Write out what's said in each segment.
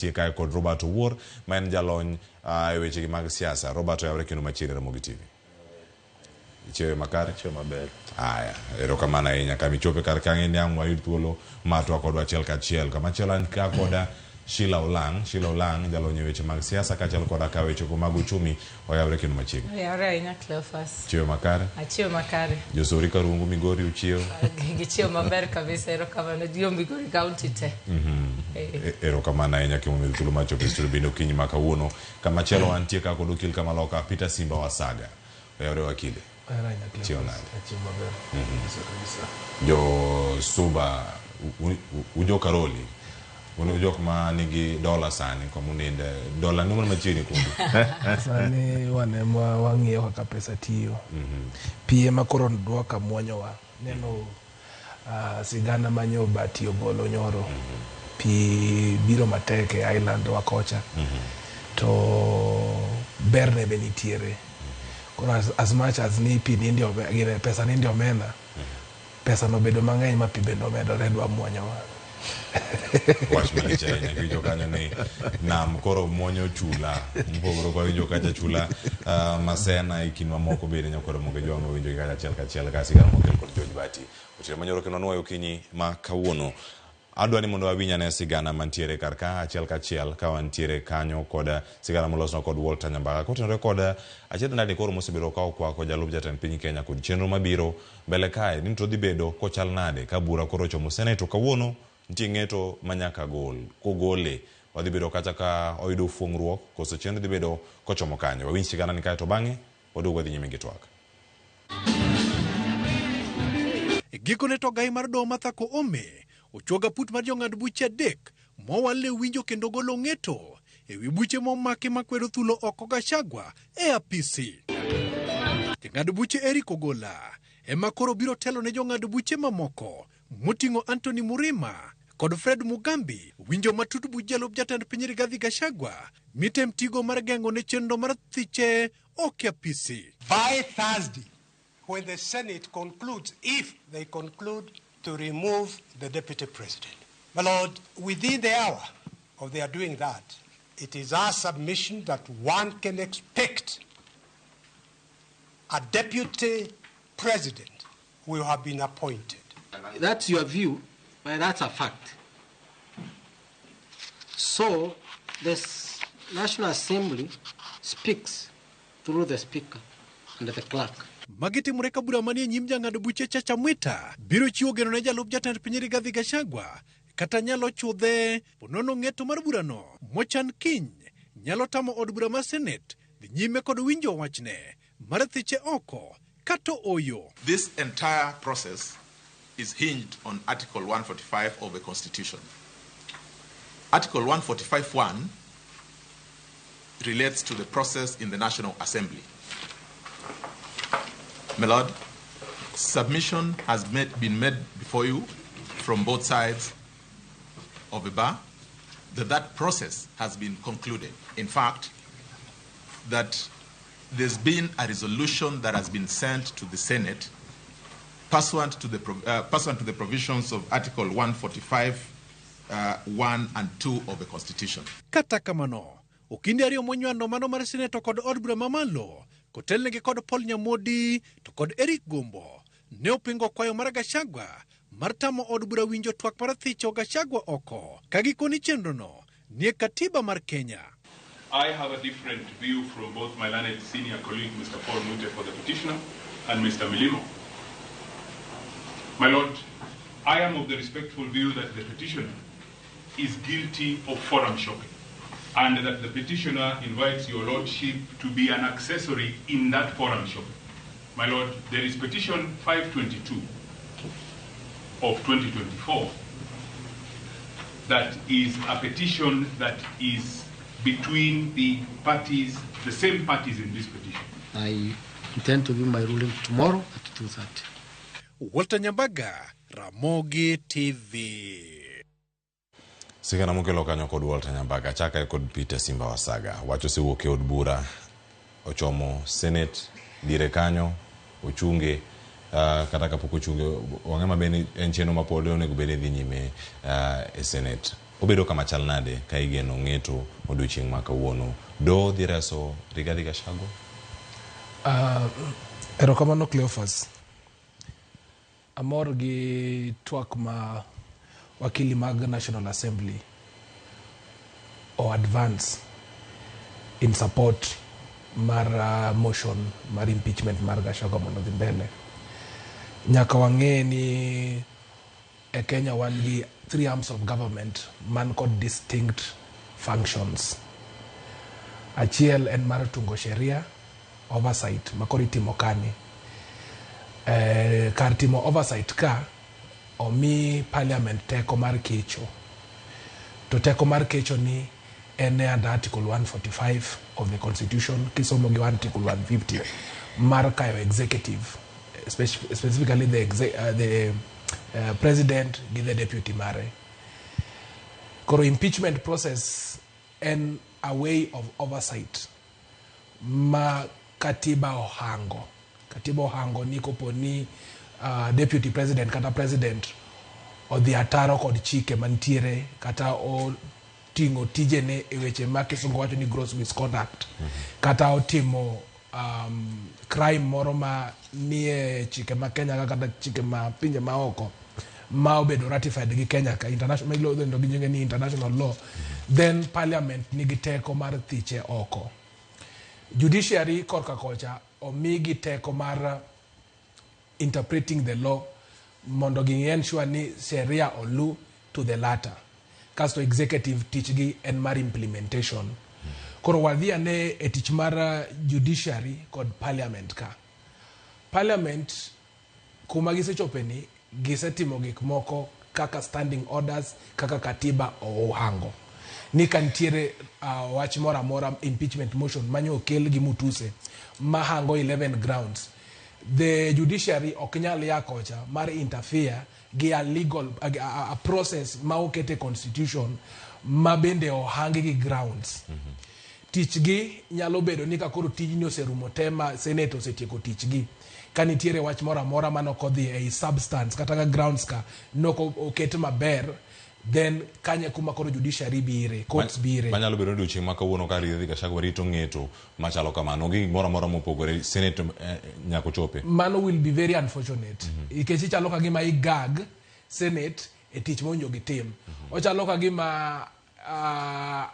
Tieka kod Robert Owuor maen jalony e weche mag siasa. Robert yawre kendo machiegni Ramogi TV. Ichewe makare? Ichewe maber. Aya, erokamano ahinya kama ichope kar kanyo ni ang' wayud thuolo matwa kodwa achiel kachiel. Kamachielo an ka koda Sheilah Olang. Sheilah Olang jalony e weche mag siasa kaachiel koda ka weche mag uchumi oyawre kendo machiegni. Oyawre ahinya Cleophas. Ichewe makare? Achiwe makare. Josori Karungu Migori uchiew? Gichiew maber kabisa, erokamano dio Migori County te. Erokamano ahinya kimomiyo thuolo machopo e studio bende okinyi ma kawuono. Kamachielo antie ka kod okil Kamaloka Peter Simba Wasaga. Oyawre wakili. Jo Suba ujo Karoli ujo kama nigi dola sani kwa muninde dola numu machini kundu sani wanema wang'iyo kaka pesa tiyo pie makoro duoka mwonyo wa neno sigana manyo batiyo golo nyoro pi biro mateke island wakocha to berne benitiere. As much as ni pi nindi pesa nindi omena pesa no bedo mang'eny ma pi bendo medo redwa mwonyo wa wach malich ahinya kiwinjo kanyo ni nam koro mwonyo chula mpogoro kwa winjo kacha chula masena ikinwa moko bende nyakoro moge jwang'o winjo kacha achiel kachiel kasi kara mokel kod George Bati otieno manyoro kendo nwayo kinyi ma kawuono adwa ni mondo wawinya ne sigana mantiere kar ka achiel kachiel ka wantiere kanyo kod sigana molosno kod Walter Nyambaga kotenore kod achiel ndani koro mosebiro ka okwako jalup jatend piny Kenya kod chenro mabiro mbele kae ni to dhi bedo kochal nade ka bura koro chomo Senate kawuono nitie ng'eto manyaka kogole wadhi bedo kata ka oyudo fuong'ruok koso chenro dhi bedo kochomo kanyo wawinj sigana ni kae to bang'e waduog wadhi nyime gi twak. Gikone to gai mar doho mathako ome ochuoga put mar jong'ad buche adek mowalne winjo kendo golo ng'eto ewi buche momaki makwero thulo oko Gachagua e apisi. Jong'ad buche Eric Ogola ema koro biro telo ne jong'ad buche mamoko moting'o Anthony Murima kod Fred Mugambi winjo matut buch jalup jatend piny Rigathi Gachagua mitem tigo mar geng'o ne chenro mar thiche ok apisi. By Thursday, when the Senate concludes, if they conclude to remove the Deputy President. My Lord, within the hour of their doing that, it is our submission that one can expect a Deputy President will have been appointed. That's your view, but that's a fact. So, the National Assembly speaks through the Speaker and the Clerk. Magiti mureka bura manie nyim jang'ad buche Chacha Mwita biro chiwo geno ne jalup jatend piny Rigathi Gachagua kata nyalo chudhe ponono ng'eto mar burano mochan kiny nyalo tamo od bura mar Senate dhi nyime kod winjo wachne mar thiche oko kato oyo. This entire process is hinged on Article 145 of the Constitution. Article 145(1) relates to the process in the National Assembly. My Lord, submission has been made before you from both sides of the bar that process has been concluded. In fact, that there's been a resolution that has been sent to the Senate pursuant to the provisions of Article 145, 1 and 2 of the Constitution. Kata kamano, okinde ariyo monywando mano mar Senate kod od bura mamalo kotelnegi kod Paul Nyamodi to kod Eric Gombo ne opingo kwayo mar Gachagua mar tamo od bura winjo twak mar thicho Gachagua oko kagikoni chenrono nie katiba mar Kenya. I have a different view from both my learned senior colleague Mr. Paul Mute for the petitioner and Mr. Milimo. My Lord, I am of the respectful view that the petitioner is guilty of forum shopping, and that the petitioner invites your lordship to be an accessory in that forum shopping. My Lord, there is petition 522 of 2024 that is a petition that is between the parties, the same parties in this petition. I intend to give my ruling tomorrow at 2:30. Walter Nyambaga, Ramogi TV. Sigana mukelo kanyo kod Walter Nyambaga chaka kod Peter Simba Wasaga wacho sewuok e od bura ochomo Senate dire kanyo ochunge kata kapok ochunge wang'ama bende en chenro ma pod onego bed dhi nyime e Senate obedo kama chal nade ka igeno ng'eto odiochieng' ma kawuono do dhi reso Rigathi Gachagua? Erokamano Cleophas. Amor gi twak ma wakili mag National Assembly o advance in support mar motion mar impeachment mar Gachagua mondo dhi mbele. Nyaka wang'e ni e Kenya wan gi 3 arms of government man kod distinct functions. Achiel en mar tungo sheria, oversight makoro itimo kani. Kar timo oversight ka omi parliament teko mar kecho. To teko mar kecho ni en under article 145 of the constitution, kisomo gi article 150 mar kayo executive, specifically the president gi the deputy mare. Koro impeachment process en a way of oversight ma katiba ohango. Katiba ohango ni kopo ni deputy president kata president odhi ataro kod chike mantiere kata o tingo tijene e weche ma kisungo wacho ni gross misconduct kata otimo crime moro ma nie chike ma Kenya kata chike ma pinje ma oko ma obedo ratified gi Kenya ka international law ndo ginyo ni international law, then parliament nigi teko mar thiche oko. Judiciary korka kocha omigi teko mar interpreting the law mondo gi ensure ni sheria olu to the latter. Kasto executive tich gi en mar implementation. Koro wadhi ane e tich mar judiciary kod parliament ka. Parliament kuma gisechopeni gisetimo gik moko kaka standing orders, kaka katiba ohango. Ni kantiere wach mora mora impeachment motion manyo okel gi mutuse mahango 11 grounds. The judiciary oknyal yakocha mar interfere gi a legal a process ma okete constitution ma bende ohangi gi grounds. Tich gi nyalo bedo ni kakoro tijni oserumo tema senate osetieko tich gi. Kanitiere wach mora mora manokodhi ei substance kata ka grounds ka noko oket maber, then kanya kuma koro judiciary bire, courts bire. Manyalo bedo ni odiochieng' ma kawuono ka Rigathi Gachagua rito ng'eto machalo kamano gi mora mora mopogore senate nyako chope. Mano will be very unfortunate. Ikechi chalo ka gima igag senate e tich monjo gi tim. Ochalo ka gima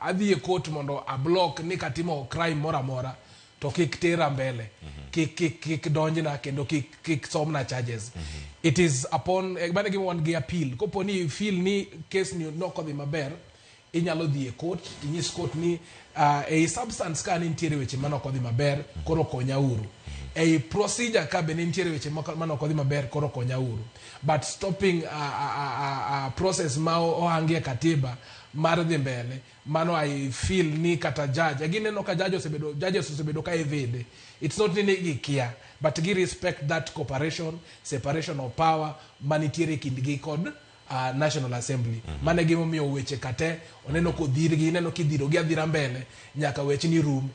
adhi e court mondo a block ni katimo crime mora mora to kik tera mbele. Kik donjna kendo kik somna charges. It is upon bana gima wan gi appeal. Kopo ni feel ni case ni nokodhi maber, inyalo dhi e court, inyis court ni a substance ka nitiere weche manokodhi maber, koro konya uru. A procedure ka be nitiere weche manokodhi maber, koro konya uru. But stopping a process ma ohangie katiba mar dhi mbele, mano I feel ni kata judge again no ka judges osebedo ka evade. It's not ni gikia, but gi respect that cooperation, separation of power manitiere kindgi kod National Assembly. Mane gimo miyo weche kate oneno kodhirgi, ineno kidhiro gi adhira mbele nyaka weche ni room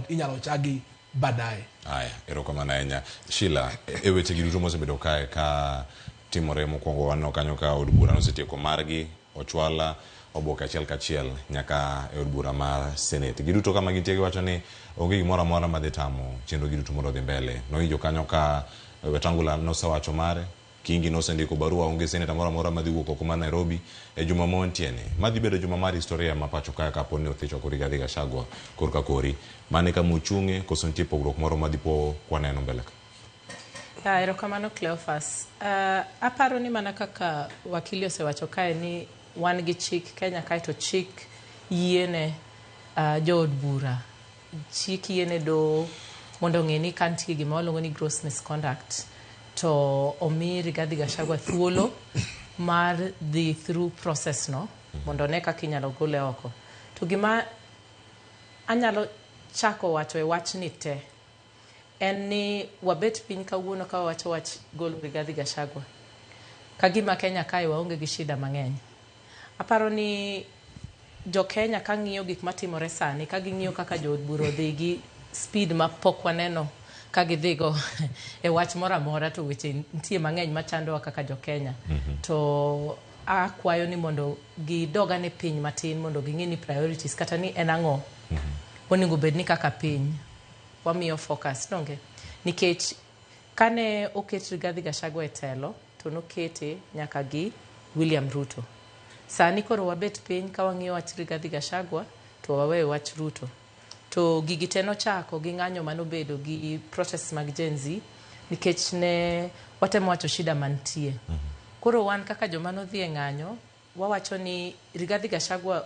inyalo chagi badaye. Aya, erokamano ahinya. Sheilah, e weche gi duto mosebedo kae ka timore mokwongo wano kanyo ka od bura nosetieko margi, ochwala oboke achiel kachiel nyaka e od bura mar Senate. Giduto kama gintie giwacho ni onge gimoro amora madhi tamo chenro giduto mondo dhi mbele. Noinjo kanyo ka Wetangula nosewacho mare, Kingi nosendiko barua onge seneta moro amora madhi wuok oko ma Nairobi e juma montiene. Madhi bedo juma mar historia ma pacho kaya kapo ni othicho kori Rigathi Gachagua korka kori. Mane ka muchunge koso nitie pogruok moro madhi po kwaneno mbele ka. Erokamano Cleophas. Aparo ni mana kaka wakili osewacho kae ni wan gi chik Kenya kae to chik yiene jood bura. Chik yiene do mondo ng'e ni kantie gima waluongo ni gross misconduct to omi Rigathi Gachagua thuolo mar dhi through process no mondo ne kaka inyalo gole oko. To gima anyalo chako wacho e wach ni te en ni wabet piny kawuono ka wacho wach golo Rigathi Gachagua ka gima Kenya kae waonge gi shida mang'eny. Aparo ni jo Kenya ka ng'iyo gik matimore sani, ka ging'iyo kaka jood bura dhi gi speed ma pok waneno ka gidhigo e wach mora mora, to weche nitie mang'eny machandowa kaka jo Kenya. To akwayo ni mondo gidoga ne piny matin mondo ging'e ni priorities kata ni en ang'o onego bed ni kaka piny wamiyo focus donge nikech kane oket Rigathi Gachagua e telo to nokete nyaka gi William Ruto. Sani koro wabet piny ka wang'iyo wach Rigathi Gachagua to wawe wach Ruto. To gigi te nochako gi ng'anyo manobedo gi protests mag Gen Z nikech ne watemo wacho shida mantie. Koro wan kaka joma nodhi e ng'anyo wawacho ni Rigathi Gachagua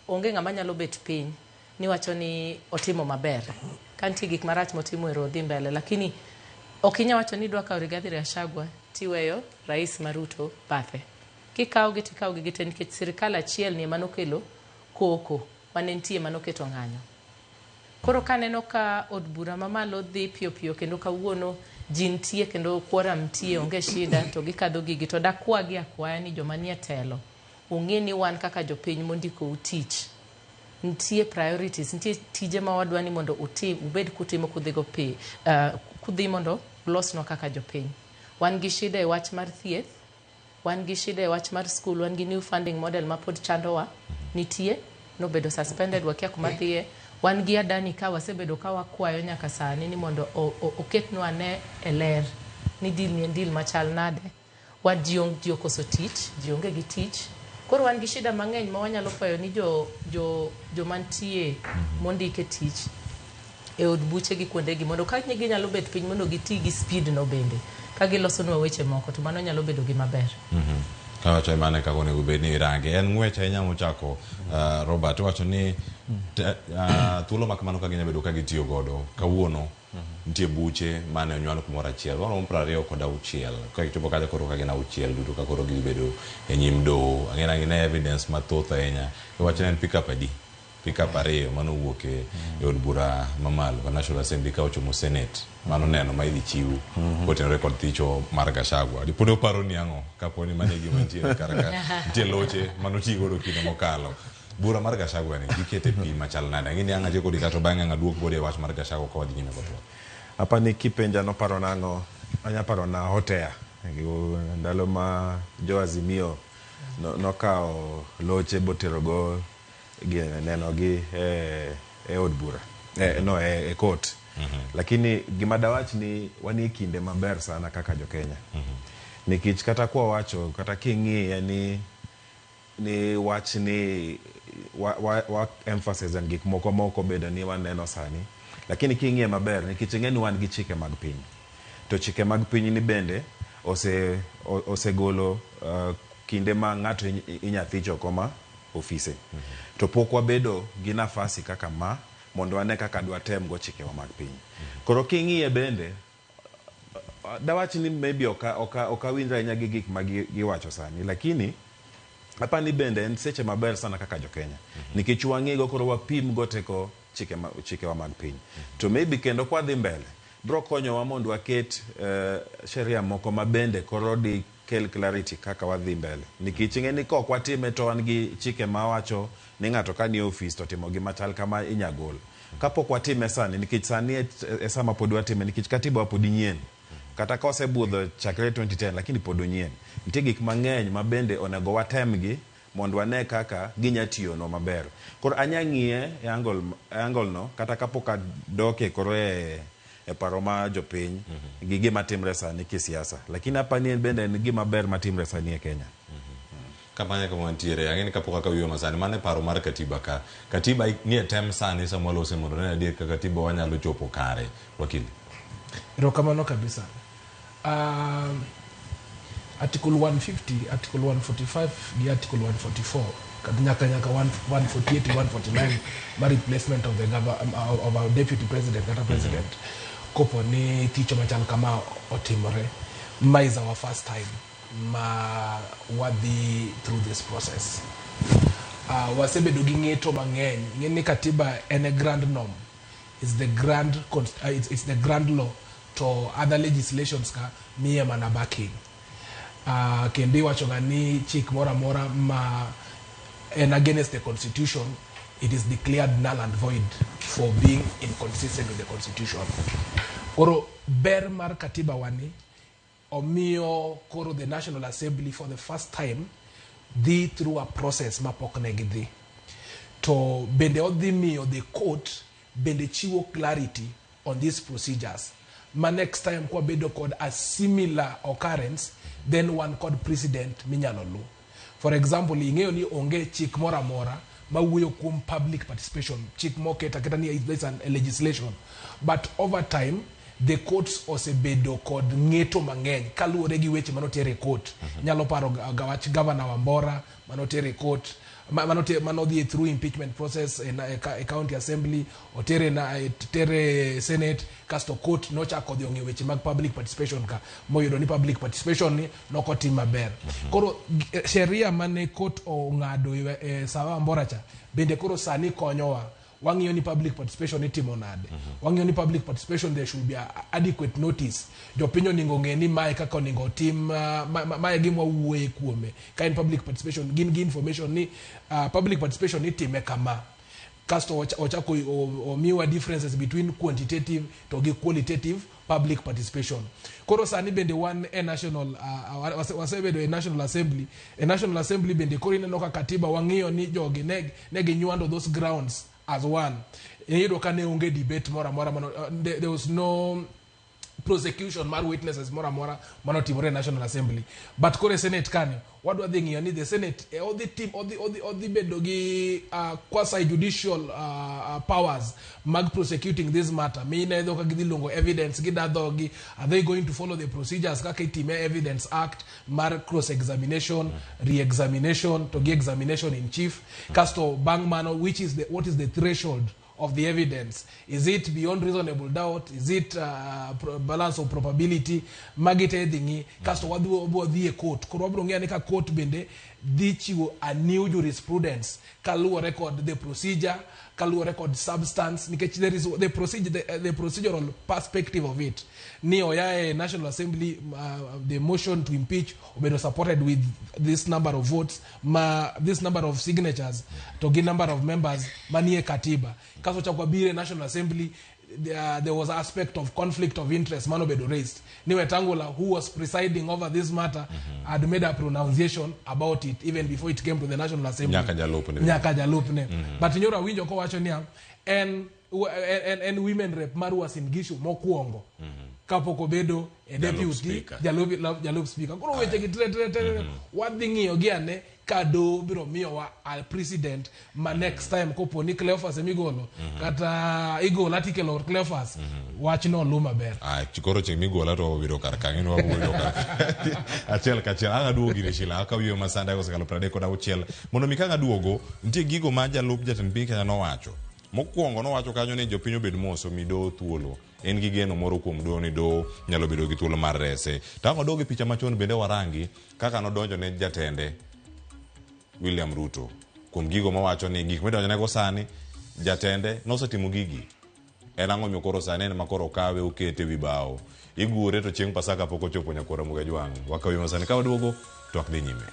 onge ng'ama nyalo bet piny ni wacho ni otimo maber. Kantie gik marach motimo e rodhi mbele lakini okinya wacho ni dwa kawo Rigathi Gachagua tiweyo Rais Maruto bathe. Kikawo gi tikawo gi gite nikech sirikal achiel ni manokelo koko manentie manoketo ng'anyo. Koro kaneno ka od bura mamalo dhi piyo piyo kendo kawuono jintie kendo quorum tie onge shida to gikadho gigi to dakwa gi akwaya ni joma nie telo ong'e ni wan kaka jopiny mondiko utich ntie priorities ntie tije ma wadwa ni mondo utim ubed kutimo kudhigo kudhi mondo losno kaka jopiny. Wan gi shida e wach mar thieth, wan gi shida e wach mar school, wan gi new funding model ma pod chandowa nitie nobedo suspended wakia kuma dhiye. Wan gi adani ka wasebedo ka wakwayo nyaka sani ni mondo oketnwa ne e ler ni deal ni en deal machal nade. Wan ji okoso tich, ji onge gi tich. Koro wan gi shida mang'eny ma wanyalo kwayo ni jo mantie mondike tich e od buche gi kuonde gi mondo ka ginyalo bet piny mondo giti gi speed no bende ka gilosonwa weche moko to mano nyalo bedo gima ber. Kawacho mane kako onego bed ni irange en ng'wech ahinya mochako Robert wacho ni thuolo ma kamano ka ginyalo bedo ka gitiyo godo kawuono nitie buche mane onywano kumoro achiel romo 26 ka gichopo kacha koro ka gin 6 duto ka koro gibedo e nyim doho ang'e evidence mathoth ahinya iwacho ni en pick up adi pick up ariyo mano wuok e od bura mamalo ka National Assembly ka ochomo Senate mano neno ma idhi chiw kotenore kod thicho mar Gachagua dipode oparo ni ang'o kaponi mane gima nitie karaka nitie loche manotigo godo kinde mokalo bura mar Gachagua ni gikete pi machal nade ng'ini ang'a je kodi kato bang'e ang'a duok bode wach mar Gachagua ka wadhi nyime kotwo apa ni kipenja no paro nang'o anya paro na hotea ndalo ma jo Azimio nokao loche boterogo neno gi e od bura e court lakini gima dawach ni wani kinde maber sana kaka jo Kenya nikech kata kwa wacho kata king'i ni wach ni wa emphasis and gik moko bedo ni waneno sani lakini king'ie maber nikech ng'eni wan gi chike mag piny to chike mag piny ni bende osegolo kinde ma ng'ato inyathicho koma ofise to pok wabedo gi nafasi kaka ma mondo ane kaka dwa tem go chike wa mag piny koro king'ie bende dawach ni maybe okawinjra nya gi gik magiwacho sani lakini apa ni bende en seche maber sana kaka jo Kenya nikech wang'ego koro wapim go teko chike wa mag piny to maybe kendo kwa dhi mbele bro konyo wa mondo waket sheria moko mabende koro di kel clarity kaka wadhi mbele nikech ng'eni kok watime to wan gi chike ma wacho ni ng'ato ka ni office to timo gima chal kama inyagol kapok watime sani nikech sani e sama pod watime nikech katiba pod nyien kata ka osebudho chakre 2010 lakini pod onyien nitie gik mang'eny ma bende onego watemgi mondo wane kaka ginyatiyo no maber koro anya ng'iye e angle no kata kapok adoke koro e paro ma jopiny gi gima timre sani kisiasa lakini apa ni bende en gima ber matimre sani e Kenya kampanya kama ntiere ang'eni kapok akawiyo masani mane paro mar katiba ka katiba ni tem sani samwalo mondo ne adier ka katiba wanyalo chopo kare wakili Rokamano kabisa. Article 150, Article 145, the Article 144, nyaka 148, 149, my replacement of the of our deputy president, kata president, kopo ni ticho machal kama otimore. Ma is our first time ma wadi through this process. Wasebe duging'eto mang'eny, ng'eni katiba en a grand norm. It's the grand law to other legislations ka miye mana backing. Kendi wachoga ni chik mora ma and against the constitution, it is declared null and void for being inconsistent with the constitution. Koro ber mar katiba wani omiyo koro the National Assembly for the first time dhi through a process mapok ne gidhi. To bende odhi miyo the court bende chiwo clarity on these procedures. Ma next time kwa bedo kod a similar occurrence, then one kod precedent minyalo lu. For example, ing'eyo ni onge chik mora mora ma wuoyo kuom public participation, chik moketa keta ni there's a legislation. But over time, the courts osebedo kod ng'eto mang'eny kaluwore gi weche manotere court. Nyalo paro gawach governor Wambora manotere court, manodhi through impeachment process in a county assembly, otere tere senate, kasto court nochako dhi ong'e weche mag public participation ka moyudo ni public participation ni nokotim maber. Koro sheria mane court ong'ado sawa Wambora cha bende koro sani konyowa. Wang'iyo ni public participation itimo nade. Wang'iyo ni public participation there should be adequate notice. Jopinyo ningo ng'e ni mae kaka ningo tim mae gimwa wuoye kuome. Kind public participation gin information ni public participation itime kama. Kasto ochako omiwa differences between quantitative to qualitative public participation. Koro sani bende one national wasebedo a national assembly. A national assembly bende koro ineno ka katiba wang'iyo ni jogi negi nyuando those grounds as one. There was no prosecution mar witnesses mora manotimore National Assembly. But kore Senate kane what do they need the Senate all the team all the bedogi quasi judicial powers mag prosecuting this matter. Mean either kagidilongo evidence gidadogi are they going to follow the procedures kaka itime Evidence Act mar cross examination, re-examination to examination in chief, casto bangmano what is the threshold of the evidence? Is it beyond reasonable doubt? Is it balance of probability? Magite dingi kasto wadu the court. Korobrongia nika court bende dichiwo a new jurisprudence. Kaluo record the procedure. Kaluo record substance. Nikech there is the procedure, the procedural perspective of it. Ni oyae National Assembly the motion to impeach obedo supported with this number of votes, this number of signatures to give number of members maniye katiba. Kaso chakwabire National Assembly there was an aspect of conflict of interest manobedo raised. Niwe Tangula, who was presiding over this matter, had made a pronunciation about it even before it came to the National Assembly. Nyaka jalupne. But nyora winjo ko wacho niya and women rep maru wasingishu mokuongo. Kapoko bedo deputy jalup speaker. Kuro weche gitre wadingiyo giane kado biro miyo wa al president ma next time kopo ni Cleophas emigolo kata igolo article or Cleophas watch no luma ber chikoro cheng migolo to biro kar kang'ino wabulo kar achiel kachiel anga duogo gire Sheilah aka wiyo masanda ko sekalo 36 mondo mikanga duogo nitie gigo ma jalup jatend piny Kenya no wacho mokuongo no wacho kanyo ni jopiny obed moso mido thuolo en gi geno moro kuom do ni do nyalo bedo gi thuolo mar rese tango dogi picha machon bende warangi kaka no donjo ne jatende William Ruto kuom gigo mawacho ni gik medonjo nego sani jatende nosetimo gigi en ang'o mokoro sani en makoro kawe okete wibao igure to chieng' Pasaka pok ochopo nyakora Mugajwang wakawi masani ka waduogo to ak dhi nyime.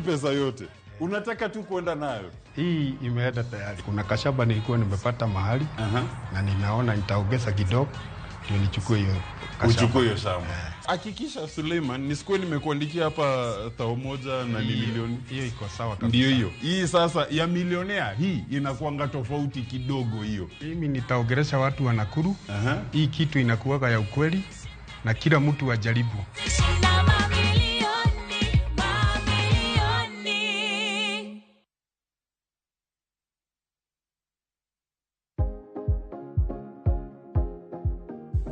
Pesa yote unataka tu kwenda nayo. Hii imeenda tayari. Kuna kashaba nilikuwa nimepata mahali na ninaona nitaongeza kidogo ndio nichukue hiyo kashaba. Uchukue hiyo shamba. Hakikisha Suleiman nisikuwe nimekuandikia hapa 1,000 na ni milioni. Hiyo iko sawa kabisa. Ndio hiyo. Hii sasa ya milionea hii inakuanga tofauti kidogo hiyo. Mimi nitaongelesha watu wa Nakuru. Hii kitu inakuwaga ya ukweli na kila mtu ajaribu.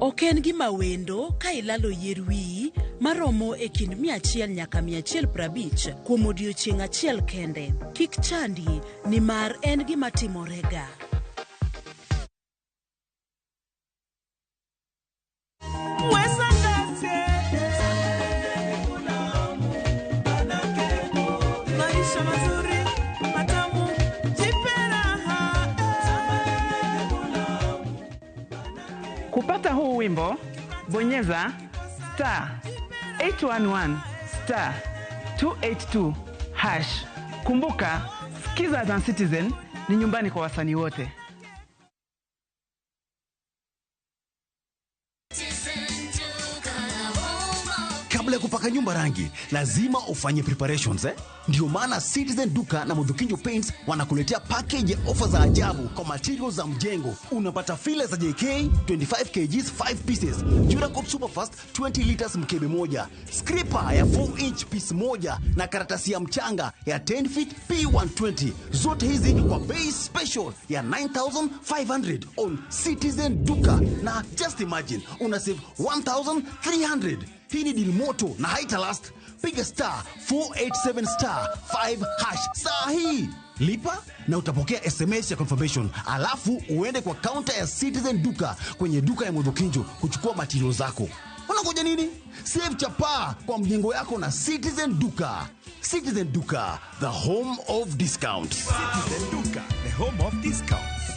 Oken gima wendo ka ilalo yier wiyi maromo e kind 100 nyaka 150 kuom odiochieng' achiel kende. Kik chandi ni mar en gima timorega. Kupata huu wimbo, bonyeza *811 282 hash. Kumbuka, Skiza na Citizen ni nyumbani kwa wasanii wote. Kabla ya kupaka nyumba rangi, lazima ufanye preparations Ndio maana Citizen Duka na Mudhukinjo Paints wanakuletea package ya offer za ajabu kwa materials za mjengo. Unapata filler za JK 25 kgs 5 pieces, Duracoat Superfast 20 liters mkebe moja, scraper ya 4 inch piece moja na karatasi ya mchanga ya 10 feet P120. Zote hizi kwa bei special ya 9,500 on Citizen Duka. Na just imagine, una save 1,300. Hii ni deal moto na haitalast. Piga star 487 star 5 hash saa hii. Lipa na utapokea SMS ya confirmation. Alafu uende kwa counter ya Citizen Duka kwenye duka ya Mudhukinjo kuchukua materials zako. Unangoja nini? Save chapa kwa mjengo yako na Citizen Duka. Citizen Duka, the home of discounts. Citizen Duka, the home of discounts.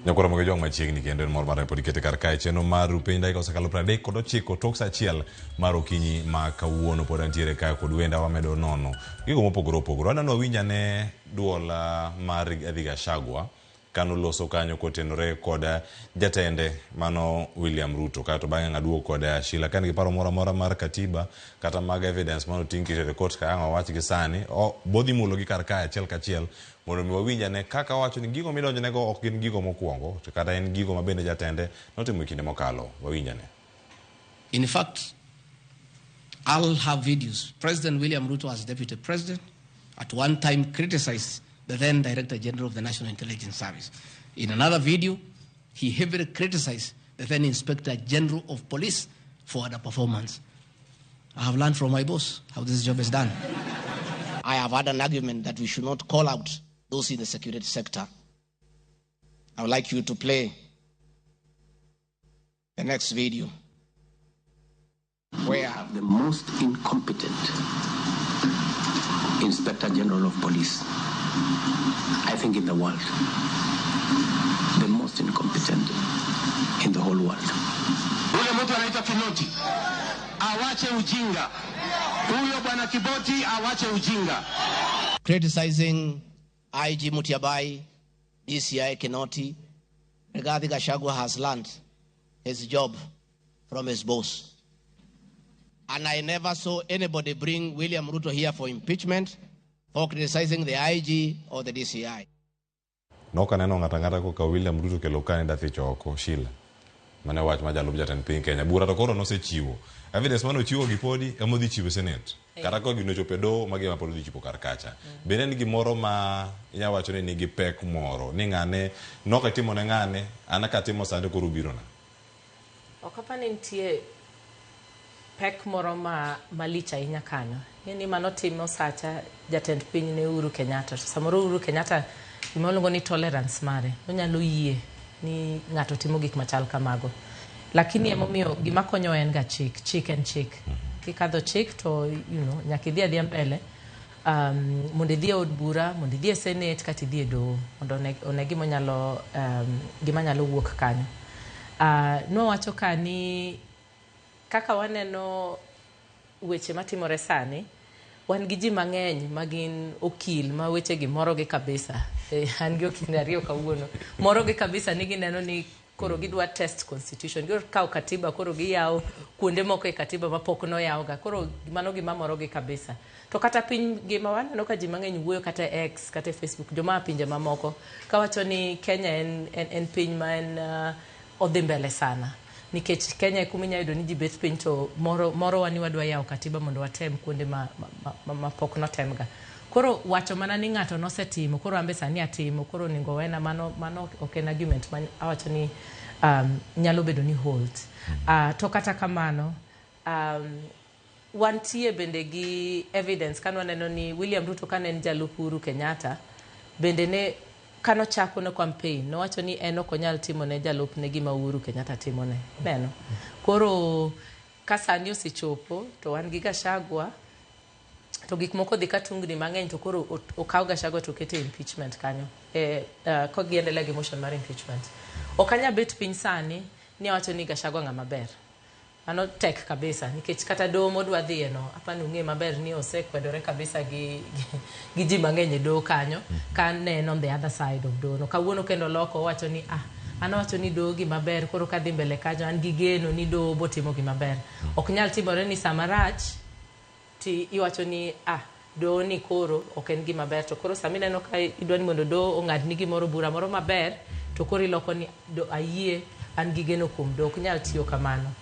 Nyakora moge jong machiegni kendo en mor mar pod ikete kar kae cheno mar Piny dakika osekalo 39 tok saa achiel mar okinyi ma kawuono pod antiere kae kod wenda wamedo nono gigo mopogore opogore. Aneno winja ne duol mar Gachagua kano loso kanyo kotenore kod jatende mano William Ruto kato bang'e ng'aduo kod Sheilah kan gi paro moro mar katiba kata mag evidence mano ting kete court ka ang' wach gi sani bodhi mulo gi kar kae achiel kachiel mondo mi wawinja ne kaka wacho ni gigo midonjo nego ok gin gigo mokwongo to kata en gigo mabende jatende notimo kinde mokalo. Wawinja ne. In fact, I'll have videos. President William Ruto as Deputy President at one time criticized the then Director General of the National Intelligence Service. In another video, he heavily criticized the then Inspector General of Police for the performance. I have learned from my boss how this job is done. I have had an argument that we should not call out those in the security sector. I would like you to play the next video where I have the most incompetent Inspector General of Police, I think, in the world. The most incompetent in the whole world. Ule mtu anaitwa Kinoti, awache ujinga. Huyo bwana Kiboti awache ujinga. Criticizing IG Mutiabai, DCI Kinoti, Rigathi Gachagua has learned his job from his boss. And I never saw anybody bring William Ruto here for impeachment for criticizing the IG or the DCI. No kaneno ng'ata ko ka William Ruto kelo candidacy choko Sheilah. Mane wach ma jalup jatend piny Kenya. Bura to koro nosechiwo. Evidence mano chiwo gipodi emodhi chiwo Senate. Kata ko gino chopedo magi ma pod dhi chipo kar kacha. Bende ni gimoro ma inya wacho ni nigi pek moro. Ni ng'ane nok timo ne ng'ane anaka timo sande koro biro na. Okapani nitie pek moro malicha ahinya kanyo. Ni manotimo sacha jatend piny ne Owuor Kenyatta. Samoro Owuor Kenyatta gimoluongo ni tolerance mare. Onyalo yie ni ng'ato timo gik machal kamago. Lakini emomiyo gima konyo en ga chik and chik. Kikadho chik to nyaka idhi adhiya mbele. Mondo idhi od bura, mondo idhi Senate kata idhi doho mondo one gima nyalo wuok kanyo. No wacho ka ni kaka waneno weche matimore sani, wan gi ji mang'eny magin okil ma weche gi moro gi kabisa. An gi okil ariyo kawuono. Moro gi kabisa ni gineno ni koro gidwa test constitution. Gidwa kawo katiba koro giyawo kuonde moko e katiba mapok noyaw ga. Koro mano gima moro gi kabisa. To kata piny gima waneno ka ji mang'eny wuoyo kata X kata Facebook joma pinje mamoko kawacho ni Kenya en piny ma en odhi mbele sana. Nikech Kenya kuminya yudo ni ji bet piny to moro wani wadwa yawo katiba mondo watem kuonde mapok notemga. Koro wacho mana ni ng'ato nosetimo koro ambe sani atimo koro ningo wena mano ok en argument man awacho ni nyalo bedo ni hold. To kata kamano wantie bende gi evidence kan waneno ni William Ruto kan en jalup Owuor Kenyatta bende ne kano chako no campaign no wacho ni en ok onyal timo ne jalup ne gima Owuor Kenyatta timo ne neno. Koro kasani osechopo to wan gi Gachagua to gik moko dhi ka tungni mang'eny to koro okaw Gachagua to kete impeachment kanyo ko giendelea gi motion mar impeachment. Ok anya bet piny sani ni awacho ni Gachagua ng'ama ber. Mano tek kabisa nikech kata doho modwa dhiye no apani ung'e maber ni osekwedore kabisa gi ji mang'eny e doho kanyo ka neno on the other side of doho no. Kawuono kendo loko wacho ni an wacho ni doho gima ber koro ka dhi mbele kanyo an gi geno ni doho botimo gima ber. Ok nyal timore ni sama rach ti iwacho ni doho ni koro ok en gima ber to koro sami neno ka idwa ni mondo doho ong'ad ni gimoro bura moro maber to koro iloko ni ayie an gi geno kuom doho. Ok nyal tiyo kamano.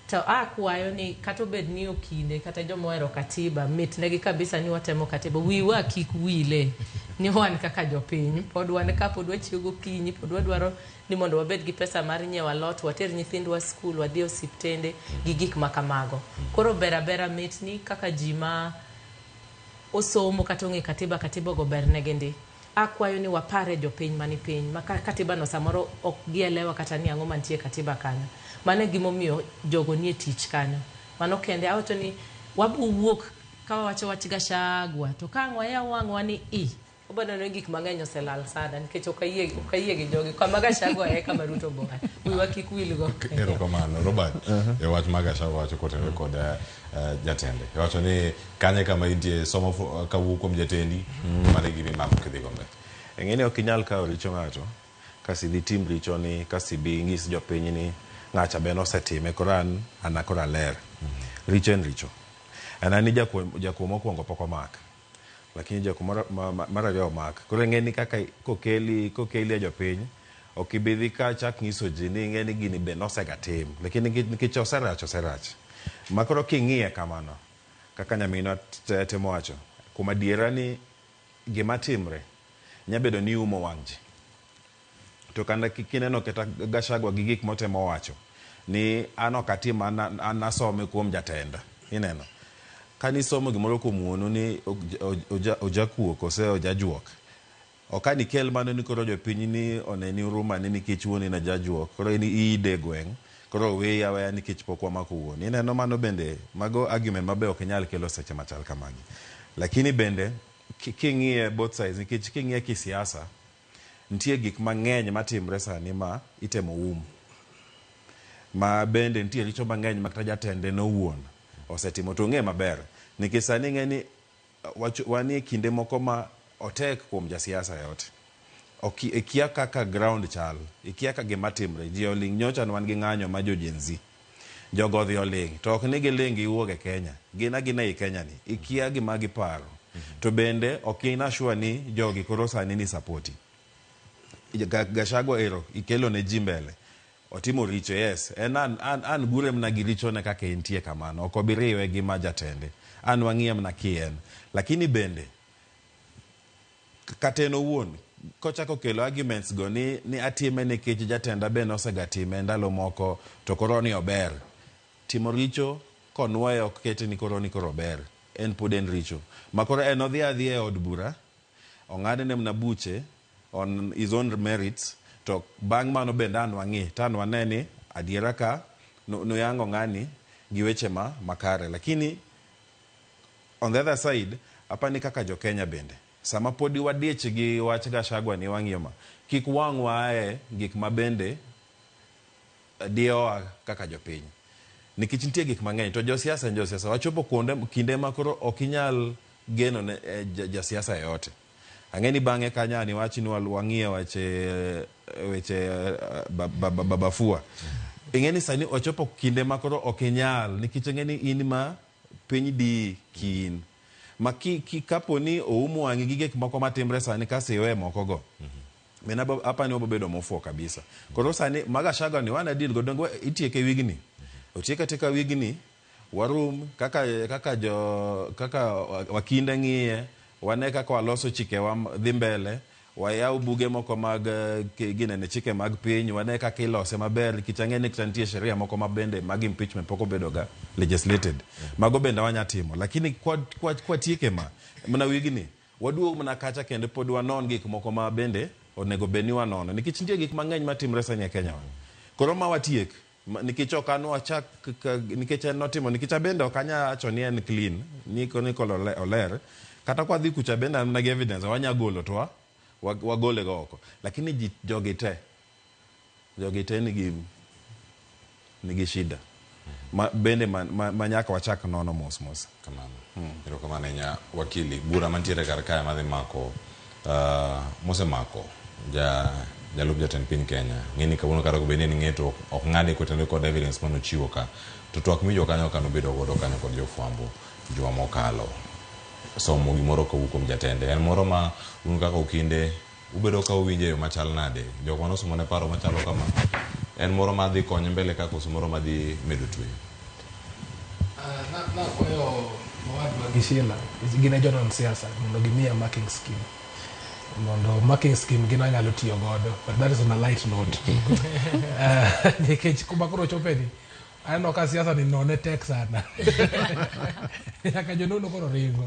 To akwayo ni kata obed ni okinde kata joma ohero katiba mitnegi kabisa ni watemo katiba wiwa kik wile ni wan kaka jopiny pod wan ka pod wachiwo gokinyi pod wadwaro ni mondo wabed gi pesa mar nyiewo alot water nyithindwa skul wadhi osiptende gi gik makamago. Koro bera mitni kaka jima osomo kata ong'e katiba go ber negendi. Akwayo ni wapare jopiny mani piny maka katiba no samoro ok gielewa kata ni ang'o mantie katiba kanyo. Mane gimomiyo jogo nie tich kanyo. Mano kende awacho ni wabuwuok ka wawacho wach Gachagua to ka waya wang'wa ni obedo ni gik mang'eny oselal sana nikech ok ayie gi jogi kama Gachagua kama Ruto boa wiwa kik wilgo. Erokamano Robert e wach ma Gachagua wacho kotenore kod jatende wacho ni kanye kama intie somo kawuok kuom jatendi mane gimi mako kidhi gombe. Ng'eni ok inyal kawo richo ng'ato kasi dhi tim richo ni kasi bi ng'is jopiny ni ng'acha be nosetime koro an koro ler. Richo en richo. Ani jakuo mokwongo pok omak lakini jakuo mar ariyo omak. Koro ng'eni kaka kokeli e jopiny ok ibidhi ka chak ng'iso ji ni ng'eni gini be nosega tim lakini nikech oserach makoro king'iye kamano kaka nyaminwa temo wacho kuma diera ni gima timre nyabedo ni umo wang' ji to kanda kineno kata Gachagua gi gik motemo wacho ni an ok atim an asome kuom jatenda. Ineno kani somo gimoro kuom wuonu ni ojakuo kose ojajuok ok ani kel mano ni koro jopiny ni oneni uruma ni nikech wuoni na jajuok koro ni ide gweng' koro weya weya nikech pok wamako wuoni. Ineno mano bende mago argument mabe ok nyal kelo seche machal kamagi. Lakini bende king'iye both sides nikech king'iye kisiasa nitie gik mang'eny matimre sani ma itemo ma bende nitie richo mang'eny ma kata jatende no wuon osetimo to ng'e maber nikech sani ng'eni wanie kinde moko ma otek kuom jasiasa yote ikia kaka ground chal ikia kaka gima timre ji oling nyocha wan gi ng'anyo ma Gen Z jogodhi oling to ok ni giling iwuok e Kenya gina i Kenya ni ikia gima giparo to bende ok ina sure ni jogi koro sani ni sapoti Gachagua ero ikelo ne ji mbele otimo richo yes an gure mna gi richo ne kaka entie kamano ok obiriwe gi majatende an wang'iye mna kien lakini bende kateno wuon kochako kelo arguments go ni atime nikech jatenda be nosegatime ndalo moko to koro ni ober timo richo konwaye ok kete ni koro ber en pod en richo makoro en odhi e od bura ong'adne mna buche on his own merits to bang' mano bende an wang'i tan waneni adiera ka noyango ng'ani gi weche makare lakini on the other side apani kaka jo Kenya bende sama podi wadiech gi wach Gachagua ni wang'iyo ma kik wang'wae gik mabende dio kaka jopiny nikech nitie gik mang'eny to josiasa wachopo kinde makoro ok inyal geno ne jasiasa yote. Ang'eni bang'e kanyani wachi ni wang'iye weche babafua ing'eni sani ochopo kinde makoro ok inyal nikech ng'eni in ma piny di kin ma kapo ni oumo wang'i gi gik moko matimre sani kasi iwe moko go mena apani obobedo mofuo kabisa koro sani Gachagua ni wana deal go dongo itieke wigni otieka wigni warum kaka wakinde ng'iye wane kaka waloso chike wa dhi mbele wayaw buge moko mag ginene chike mag piny wane kaka ilose maber kichang'eni kitantie sheria moko mabende mag impeachment poko bedo ga legislated mago bende wanya timo lakini kwa tieke mna wigni waduog mna kacha kende pod wanon gik moko ma bende onego beni wanono nikech nitie gik mang'eny matimre sani e Kenya koro ma watiek nikech ok an wachak nikech en notimo nikech bende ok anya wacho ni en clean niko oler kata kwa dhi kucha bende an gi evidence wanya golo to wagole go oko lakini jogi te nigi shida bende manyaka wachak nono mos kamano kamano nya wakili bura mantiere kar kae madhi mako mako jalup jatend piny Kenya ng'eni kawuono kara bende ni ng'eto ok ng'ade kotende kod evidence mano chiwo ka to twak mijo kanyo kano bedo godo kanyo kod jofwambo jwa mokalo somo gimoro kawuok kuom jatende en moro ma un kaka ukinde ubedo ka uwinje yo machal nade jok mano somo ne paro machalo kama en moro ma dhi konyo mbele kaka uso moro ma dhi medo tweyo na kwayo mawadwa gi Sheilah gine jonon siasa mondo gimiya marking scheme mondo marking scheme gina nyalo tiyo godo but that is on a light note nikech kuma koro chopeni aneno ka siasa ni none tek sana nyaka jonono koro ringo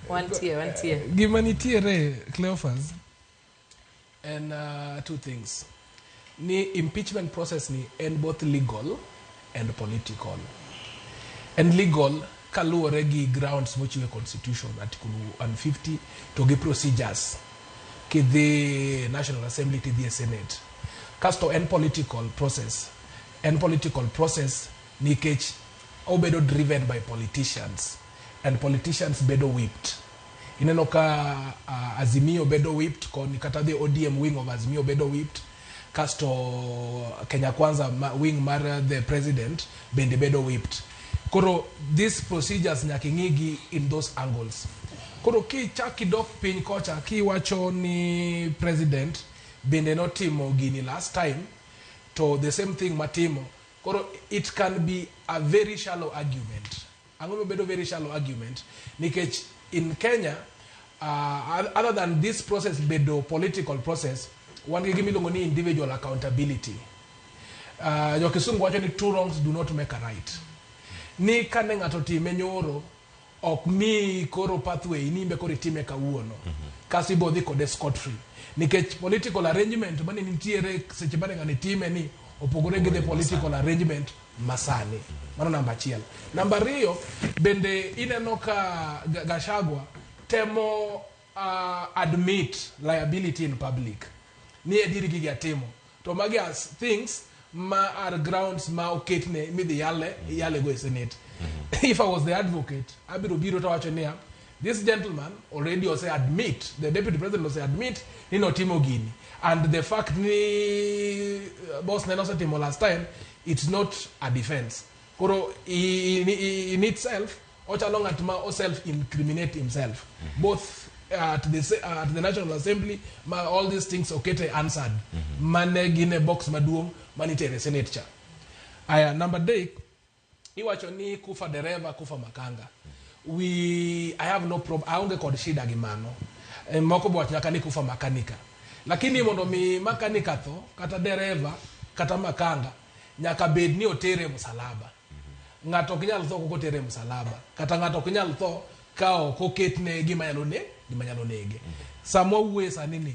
wantie gima nitiere Cleophas and two things ni impeachment process ni en both legal and political and legal kaluwore gi grounds mochiwe constitution article 150 to gi procedures kidhi National Assembly tidhi Senate kasto en political process nikech obedo driven by politicians and politicians bedo whipped ineno ka Azimio bedo whipped koni kata the ODM wing of Azimio bedo whipped kasto Kenya Kwanza wing mar the president bende bedo whipped koro these procedures nyaka ng'igi in those angles koro kichaki dok piny kocha kiwacho ni president bende notimo gini last time to the same thing matimo koro it can be a very shallow argument ang'o bedo very shallow argument nikech in Kenya other than this process bedo political process wan gi gimiluongo ni individual accountability jo kisungu wacho ni two wrongs do not make a right ni kane ng'ato time nyoro ok mi koro pathway nimbe koro itime kawuono kasi bo dhi kode scot free nikech political arrangement mane nitiere seche bane ng'ani time ni opogore gi the political arrangement masani mano namba achiel namba ariyo bende ineno ka Gachagua temo admit liability in public ni ediri gi atimo to magi as things ma are grounds ma oketne midhi yale go e Senate if I was the advocate abiro biro to wacho niya this gentleman already also admit the deputy president also admit ni notimo gini and the fact ni boss ne nosetimo last time it's not a defense koro in itself ochalo ng'at ma self incriminate himself both at the National Assembly all these things okete answered mane gine box maduong manitere Senate cha aya number 8 iwacho ni kufa dereva kufa makanga I have no problem aonge kod shida gi mano moko bwach nyaka ni kufa makanika lakini mondo mi makanika tho kata dereva kata makanga nyaka bed ni otere msalaba ng'ato kinyal tho kotere msalaba kata ng'ato kinyal tho kao koketne gima nyalo nege samwa uwe sanini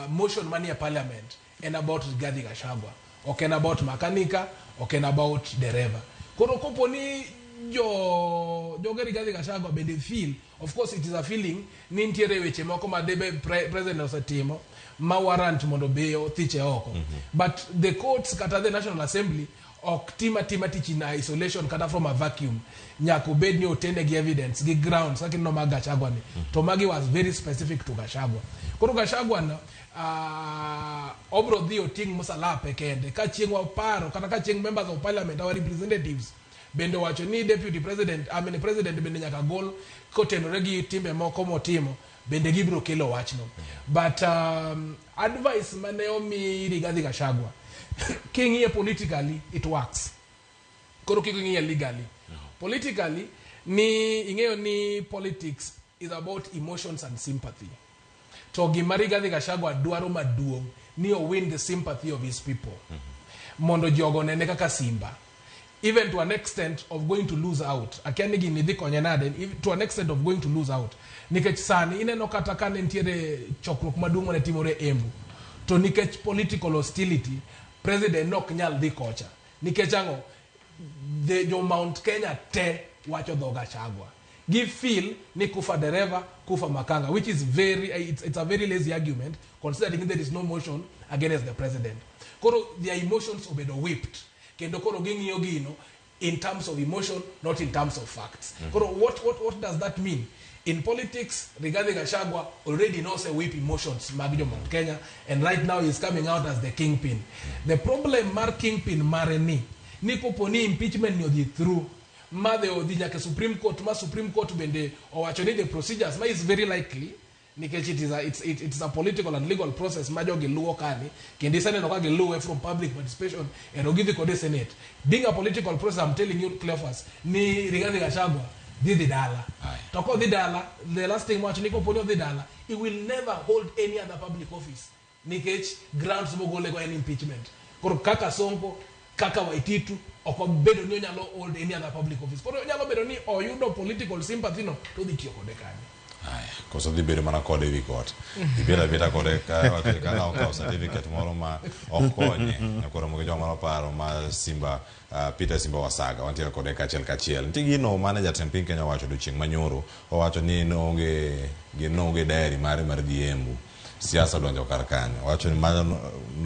motion mani ya parliament and about Rigathi Gachagua okay about makanika okay about dereva koro koponi jo Rigathi Gachagua bende feel of course it is a feeling ni ntiere weche moko ma debe president osetimo ma warrant mondo beyo thiche oko but the courts kata the National Assembly ok tima tich in isolation kata from a vacuum nyako bed ni otende gi evidence gi grounds lakini no mag Gachagua ni to magi was very specific to Gachagua koro Gachagua na obro dhi oting msalape kende ka chieng wa paro kata ka chieng members of parliament our representatives bende wacho ni deputy president president bende nyaka gol kotenore gi timbe moko motimo bende gibro kelo wachno but advice mane omi Rigathi Gachagua king'iye politically it works koro king'iye legally politically ni ing'eyo ni politics is about emotions and sympathy to gima Rigathi Gachagua dwaro maduong ni o win the sympathy of his people mondo jogo nene kaka simba even to an extent of going to lose out akiani gini dhi konye nade to an extent of going to lose out nikech sani ineno kata kane ntiere chokruok maduong' ne timore Embu to nikech political hostility president nok nyal dhi kocha nikech ango jo Mount Kenya te wacho dhoga chagwa give feel ni kufa dereva kufa makanga, which is it's a very lazy argument considering there is no motion against the president. Koro their emotions obedo whipped kendo koro ging'iyo gino in terms of emotion, not in terms of facts. Koro what does that mean? In politics, Rigathi Gachagua already knows a whip emotions mag jo Mount Kenya, and right now he's coming out as the kingpin. The problem mar kingpin mare ni popo ni impeachment ni odhi through ma the odhi nyaka Supreme Court, ma Supreme Court bende owacho ni the procedures ma is very likely nikech it's a political and legal process ma jogi luwo kani kendo senate ka giluwe from public participation and ogidhi kode Senate. Being a political process, I'm telling you Cleophas, ni Rigathi Gachagua didhi dala to ko dhi dala, the last thing wacho ni ko poni odhi dala, he will never hold any other public office nikech grounds mogole go any impeachment. Koro kaka Sonko, kaka Waititu oko bedo ni onyalo hold any other public office. Koro onyalo bedo ni oyudo political sympathy no to dhi tiyo kode kani. Koso dhi bedo mana kode ewi kot. Ibeda beta kode ka okaw certificate moro ma okonye. Koro mogo joma paro ma Simba Peter Simba Wasaga wantiere kode kachiel. Nti gino mane jatend piny Kenya wacho chieng' manyoro, owacho ni noonge diary mare mar Embu. Siasa donjo kar kanyo. Owacho ni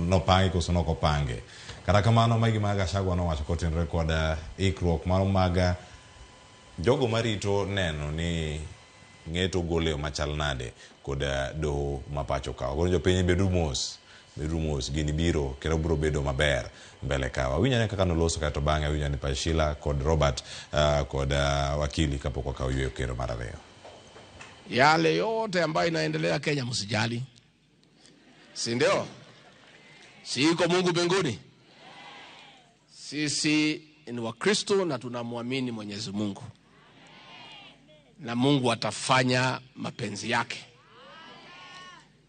nopangi koso noko pange. Kata kamano magi mag Gachagua nowacho kotenre kod ikruok maro mag jogo marito neno ni ng'eto gole machal nade kod doho mapacho ka. Koro jopiny bedo mos gini biro kendo biro bedo maber mbele kawa. Winyane kaka noloso kato bang'e winyane pa Sheilah kod Robert kod wakili kapok wakaw yweyo kero mar ariyo. Yale yote ambayo inaendelea Kenya msijali. Si ndio? Si iko Mungu mbinguni. Sisi ni Wakristo na tunamwamini Mwenyezi Mungu. Na Mungu atafanya mapenzi yake.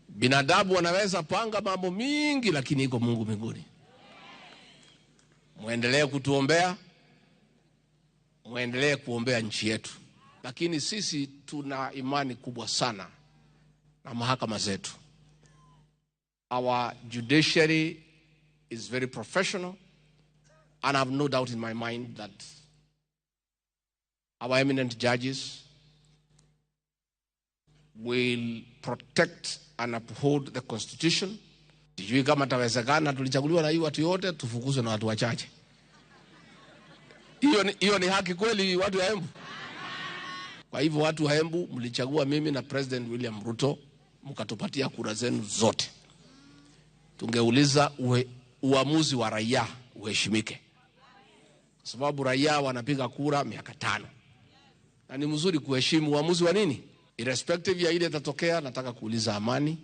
Binadamu wanaweza panga mambo mingi lakini iko Mungu mbinguni. Muendelee kutuombea. Muendelee kuombea nchi yetu. Lakini sisi tuna imani kubwa sana na mahakama zetu. Our judiciary is very professional, and I have no doubt in my mind that our eminent judges will protect and uphold the constitution. Sijui kama tawezekana tulichaguliwa na hii watu yote tufukuzwe na watu wachache. Hiyo ni haki kweli watu wa Embu? Kwa hivyo watu wa Embu mlichagua mimi na President William Ruto, mkatupatia kura zenu zote. Tungeuliza uamuzi wa raia uheshimike. Kwa sababu raia wanapiga kura miaka 5. Na ni mzuri kuheshimu uamuzi wa nini? Irrespective ya ile itatokea, nataka kuuliza amani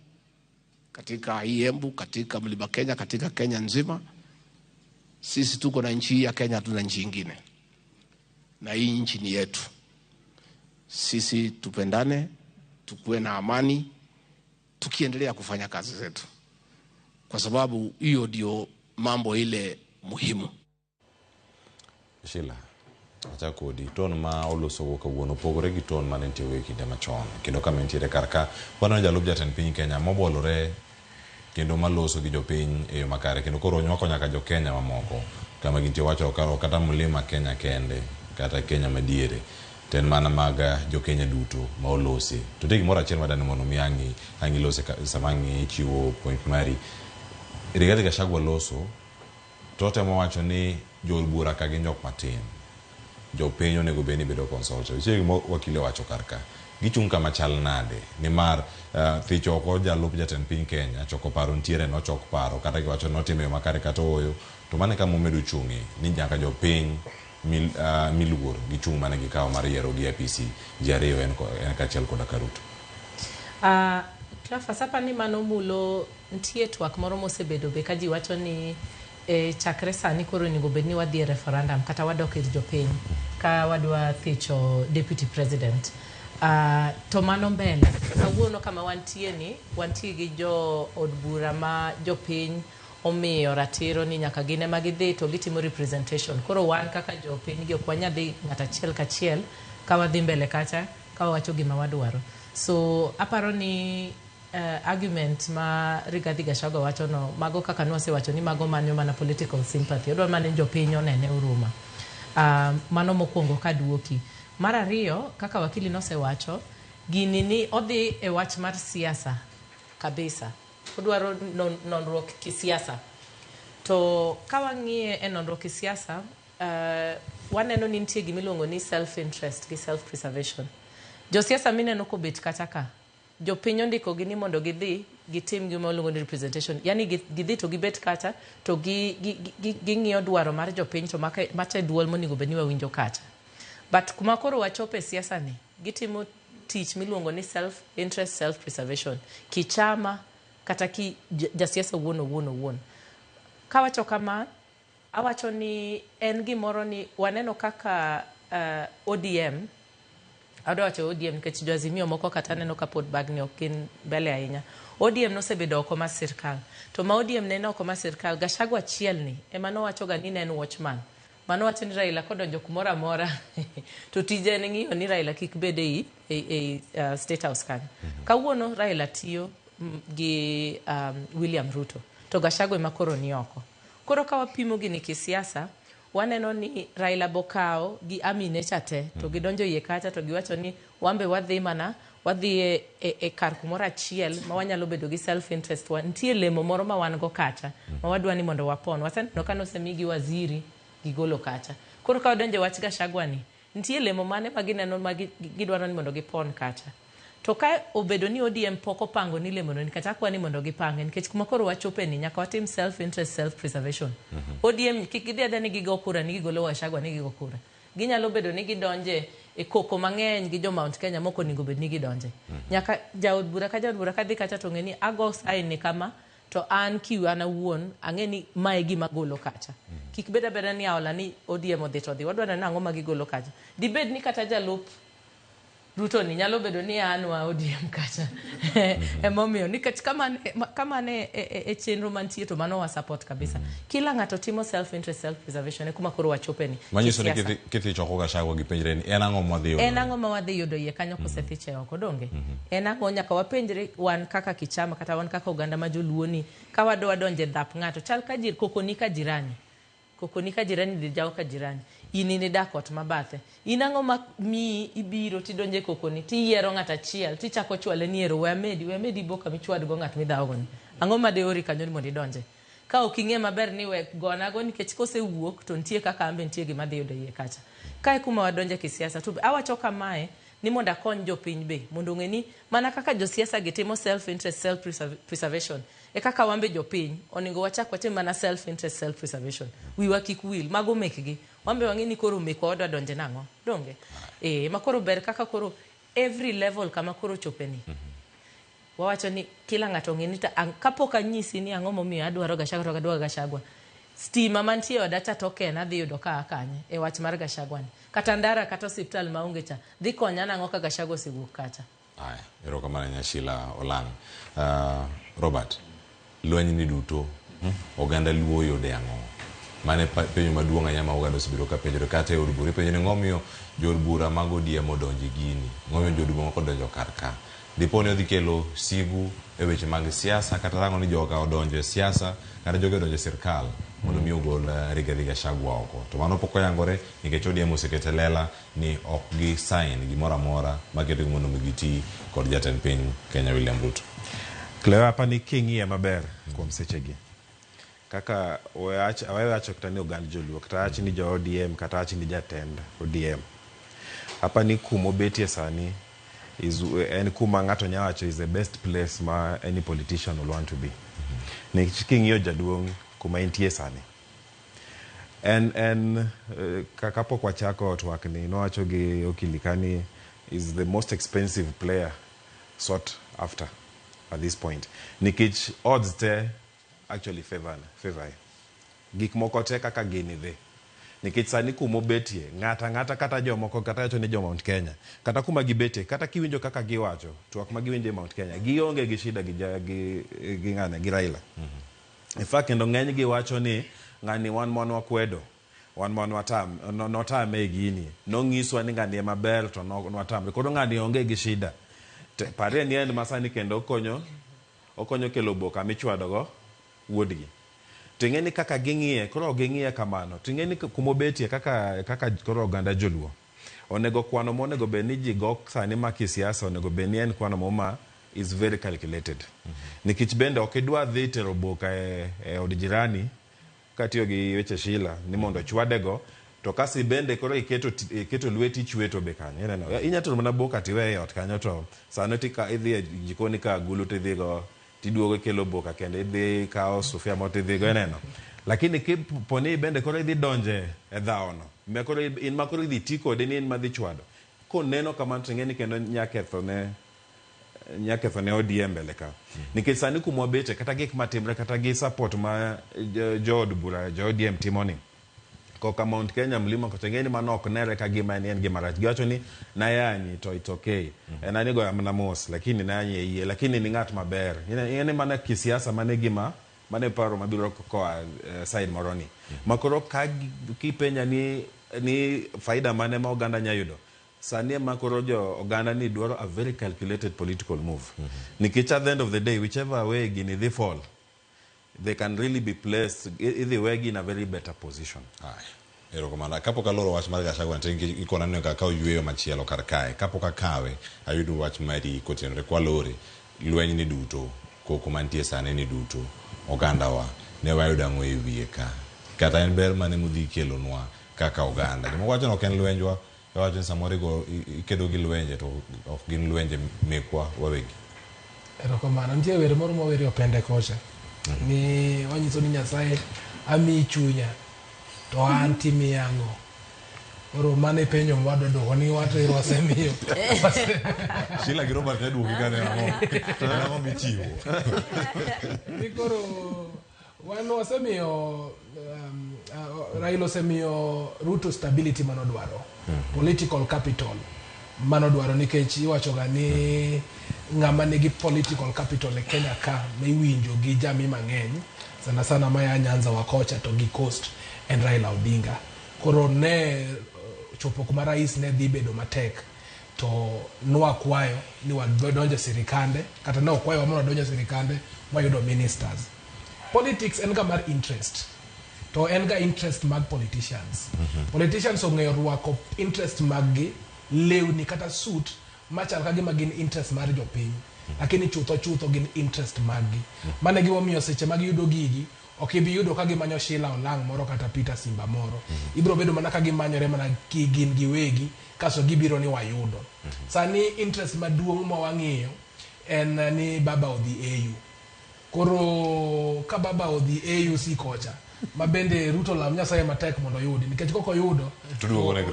katika hii Embu, katika Mlima Kenya, katika Kenya nzima. Sisi tuko na nchi ya Kenya, hatuna nchi nyingine. Na hii nchi ni yetu. Sisi tupendane, tukue na amani, tukiendelea kufanya kazi zetu. Kwa sababu hiyo ndio mambo ile muhimu. Sheilah, acha kodi ton ma oloso woka wono pogore gi ton mane nitie weki de machon kendo kama nitiere karka kwano jalup jatend piny Kenya mobolore kendo maloso gi jopiny e yo makare kendo koro nywako nyaka jo Kenya mamoko kama gintie wacho kata Mlima Kenya kende kata Kenya madiere ten mana maga jo Kenya duto ma olosi to tegi mora achiel madani mono miangi angi lose samangi chiwo point mari Rigathi Gachagua loso tote mo wacho ni jo bura ka gi njok matin jo penyo nego beni bedo consulted chegi mo wakile wacho karka gichung kama chal nade ni mar thichoko jalup jatend piny Kenya choko paro ntiere no chok paro kata giwacho notime makare kata oyo to mane kama medo chungi ni nyaka jo piny miluor gichung mane gikawo mar yiero gi APC jariyo en kachiel koda Karuto. Klafa sapa ni mano mulo ntie twak moro mosebedo be kaji wacho ni chakre sani koro nigo bedni wadhi referendum kata wadok ir jopiny ka wadwa thicho deputy president. To mano mbele kawuono kama wantie gi jo od bura ma jopiny omiyo ratiro ni nyaka gine magidhi to gitimo representation. Koro wan kaka jopiny gi okwanya dhi ngata chiel kachiel ka wadhi mbele kacha ka wacho gima wadwaro. So aparo ni argument ma Rigathi Gachagua wacho no mago kaka nwase wacho ni mago manyo mana political sympathy odwa mana jopiny onene uruma. Mano mokwongo kaduoki. Mar ariyo kaka wakili nosewacho gini ni odhi e wach mar siasa kabisa. Odwaro nonruok kisiasa. To kawang'iye e nonruok kisiasa waneno ni nitie gimiluongo ni self interest gi self preservation. Josiasa mineno kobet kata ka jopiny ondikogi ni mondo gidhi gitim gima iluongo ni representation, yani gidhi to gibet kacha to ging'iyo dwaro mar jopiny to mache duol monego bed ni wawinjo kacha. But kuma koro wachope siasa ni gitimo tich miluongo ni self interest self preservation kichama kata ki jasiasa wuon. Kawacho kama awacho ni en gimoro ni waneno kaka ODM adowacho ODM nikech joazimio moko kata neno ka pod bagni ok gin mbele ahinya. ODM nosebedo oko mar sirkal. To ma ODM neno oko mar sirkal, Gachagua achiel ni ema nowachoga ni en watchman. Mano wacho ni Raila kodonjo kumoro amora to tije ne ng'iyo ni Raila kik bed e State House kanyo. Kawuono Raila tiyo gi William Ruto. To Gachagua ema koro ni oko. Koro ka wapimo gini kisiasa, waneno ni Raila bokao gi Amine chate to gidonjo iye kacha to giwacho ni wambe wadhi e kar kumoro achiel ma wanyalo bedo gi self interest nitie lemo moro ma wan go kacha ma wadwa ni mondo wapon waseneno ka nosemigi waziri gigolo kacha. Koro ka wadonjo wach Gachagua ni nitie lemo mane ma gineno ma gidwaro ni mondo gipon kacha. To ka obedo ni ODM poko pango ni lemono ni kata kwa ni mondo gipange nikech kuma koro wachope ni nyaka watim self interest self preservation. ODM kikidhi ni gigo kura ni gigolo Gachagua ni gigo kura. Ginyalo bedo ni gidonje e koko mang'eny gi jo Mount Kenya moko ningo bed ni gidonje. Nyaka jaod bura ka dhi kacha to ng'eni agos ni kama to an kiwana wuon ang'eni mae gima golo kacha. Kik beda ni aola ni ODM odhi to dhi wadwa na ang'o ma gigolo kacha. Dibed ni kata jalup Ruto ni nyalo bedo ni anwa ODM kacha. Emomiyo nikech kama ne e chenro mantie to mano wa support kabisa. Kila ng'ato timo self interest self preservation kuma koro wachope ni. Manyiso ni kithi choko Gachagua gi penjre ni en ang'o ma dhi yudo. En ang'o ma wadhi yudo iye kanyo kosethiche oko donge. En ang'o nyaka wapenjre wan kaka kichama kata wan kaka oganda ma joluo ni ka wadwa donje dhap ng'ato chal ka kokoni ka jirani. Kokoni ka jirani dhi jawo ka jirani. Ini ni dakot mabathe. Inang'o ma mi ibiro tidonje kokoni tiyiero ng'at achiel tichako chwale ni ero wemedi boka michwad go ng'at midhawo ni. Ang'o ma deori kanyo ni mondo idonje. Ka ok ing'e maber ni we gona go nikech kosewuok to nitie kaka ambe nitie gima dhi yudo iye kacha. Kae kuma wadonje kisiasa to awacho kamae ni mondo akony jopiny be mondo ng'e ni mana kaka josiasa gitimo self interest self preservation e kaka wambe jopiny oningo wachak watim mana self interest self preservation. Wiwa kik wil mago mekgi wambe wang'e ni koro meko odwa donje nang'o donge makoro ber kaka koro every level kama koro chopeni. Wawacho ni kila ng'ato ng'e ni kapok anyisi ni ang'o momiyo adwaro Gachagua stima mantie odacha token adhi yudo ka akanye e wach mar Gachagua ni kata ndara kata hospital maonge cha dhi konya nang'o ka Gachagua osewuok kacha. Aya, erokamano Sheilah Olang. Robert, lweny ni duto oganda luo yode ang'o mane penjo maduong' ahinya ma oganda osebiro ka penjore kata e od bura penjo ni ng'omiyo jood bura mag ODM odonjo gini ng'omiyo jood bura moko odonjo kar ka dipo ni odhi kelo sigu e weche mag siasa kata rang'o ni joga odonjo e siasa kata joga odonjo e sirkal mondo mi ogol Rigathi Gachagua oko to mano pok oyangore nikech ODM osekete lela ni ok gi sign gimoro amora maketo mondo giti kod jatend piny Kenya William Ruto. Kleo hapa ni king'ie maber kuom sechegi kaka wawacho kata ni oganda joluo kata wacho ni jo ODM kata wacho ni jatend ODM hapa ni kumo betie sani en kuma ng'ato nyawacho is the best place ma any politician will want to be. King'iyo jaduong' kuma intie sani en kapok wachako twak ni nowacho gi okilikani is the most expensive player sought after at this point nikech odds te actually favor gik moko te kaka gini dhi nikech sani kuma obetie ng'ata kata jomoko kata wacho ni jo Mount Kenya kata kuma gibetie kata kiwinjo kaka giwacho twak ma giwinjo e Mount Kenya gionge gi shida gi ng'ane gi Raila. In fact kendo ng'eny giwacho ni ng'ani wan mon wakwedo wan mon watam notame gini nong'iswa ni ng'ani maber to notam koro ng'ani onge gi shida pare ni en masani kendo okonyo kelo boka michwadogo wuodgi. Ting'eni kaka ging'iye, koro ging'iye kamano. Ting'eni kumobetie kaka koro oganda joluo. Onego kwano monego bed ni ji go sani ma kisiasa onego bed ni en kwano moma is very calculated. Nikech bende ok idwa dhi tero boka e od jirani katiyo gi weche Sheilah ni mondo chwadego to kasi bende koro iketo lweti chweto be kanyo. Inya tero mana boka tiwe e ot kanyo to sano tika idhi e jikoni ka gulu tidhi go tiduogo kelo boka kendo idhi kao sufia moto idhi go neno. Lakini poni bende koro idhi donje e dhaono. Koro in makoro idhi tiko de ni in madhi chwado. Koneno kamano ting'eni kendo nyaketho ne ODM mbele ka. Nikech sani kumwa beche kata gik matimre kata gi support ma jood bura ODM timoni. Koka Mount Kenya mlima kotengeni manok nere ka gima ni en gima rach. Giwacho ni nayanyi to it's okay. Nani go amna mos lakini nayanyi yie lakini ni ng'at maber. Yene mana kisiasa mane gima mane paro mabiro koa side moroni. Makoro ka kipenya ni faida mane ma oganda nyayudo. Sani makoro jo oganda ni dwaro a very calculated political move. Nikech at the end of the day, whichever way gini they fall, they can really be placed either way in a very better position. Ero komanda kapo ka loro wach mar Gachagua tengi iko nano ka oyueyo machielo kar kae kapo ka kawe ayudo wach mari kotenre kwa lori lweny ni duto koko mantie sane ni duto oganda wa ne wayuda ng'we wiye ka kata en ber mane mudhi kelo nwa kaka oganda mo wacho no ken lwenjwa wacho samore go ikedo gi lwenje to ok gin lwenje mekwa wawegi. Ero komanda nitie were moro mowere opende kocha ni wanyiso ni Nyasaye ami chunya to anti miyango oro mane penyo mwado do ni watu irose miyo Sheilah gi Robert ne duogi gane amo michiwo nikoro wan wasemiyo Raila osemiyo Ruto stability manodwaro political capital manodwaro nikech iwacho ga ni ng'ama nigi political capital e Kenya ka miwinjo gi jami mang'eny sana maya Nyanza wa kocha to gi Coast en Raila Odinga. Koro ne chopo kuma rais ne dhi bedo matek to nwakwayo ni wadonje sirikande kata ne okwayo mondo donje sirikande wayudo ministers. Politics en ga mar interest to en ga interest mag politicians. Politicians ong'eyo rwako interest mag lewni kata suit machal ka gima gin interest mar jopiny lakini chutho gin interest magi mane gimomiyo seche mag yudo gigi ok ibi yudo ka gimanyo Sheilah Olang moro kata Peter Simba moro ibiro bedo mana ka gimanyore mana gin giwegi kaso gibiro ni wayudo sani interest maduong' ma wang'iyo en ni baba odhi AU koro ka baba odhi AU si kocha ma bende Ruto lam Nyasaye matek mondo yudi nikech koko yudo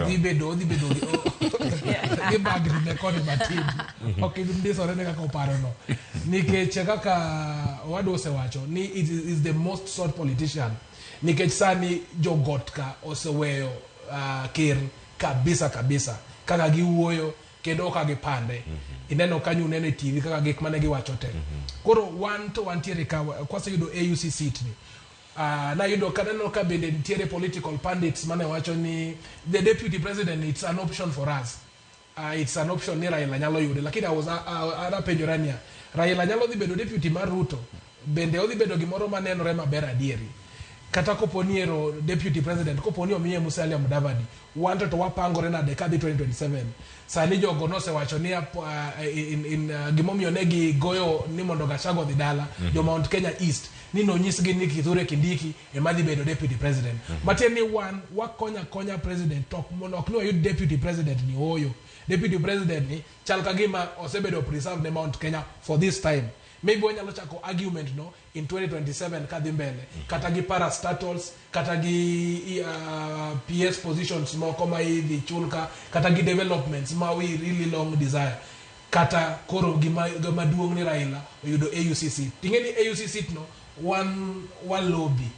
dhi bedo gi bag ne kone matindi ok ndisore ne kaka oparo no nikech kaka wadu osewacho ni is the most sought politician nikech sani jogot ka oseweyo ker kabisa kaka giwuoyo kendo ka gipande ineno kanyo nene TV kaka gik mane giwacho te koro wantiere ka kwaseyudo AUC seat ni na yudo kaneno ka bende ntiere political pundits mane wacho ni the deputy president it's an option for us it's an option ni Raila nyalo yude lakini ana penjorania Raila nyalo dhi bedo deputy mar Ruto bende odhi bedo gimoro manenore maber adieri kata koponiero deputy president koponi omiye Musalia Mudavadi wanto to wapangore na dekadi 2027 sani jogo no se wacho ni gimomiyo negi goyo ni mondo Gachagua dhi dala jo Mount Kenya East ni no nyisgi ni Kithure Kindiki emadhi bedo deputy president matieni wakonya president tok mondo ok no yud deputy president ni oyo deputy president ni chal kagima osebedo preserve ne Mount Kenya for this time maybe wanyalo chako argument no in 2027 kadhi mbele kata gi parastatals kata gi PS positions moko ma idhi chulka kata gi developments ma we really long desire kata koro gima duong' ni Raila oyudo AUCC tingeni AUCC no one lobby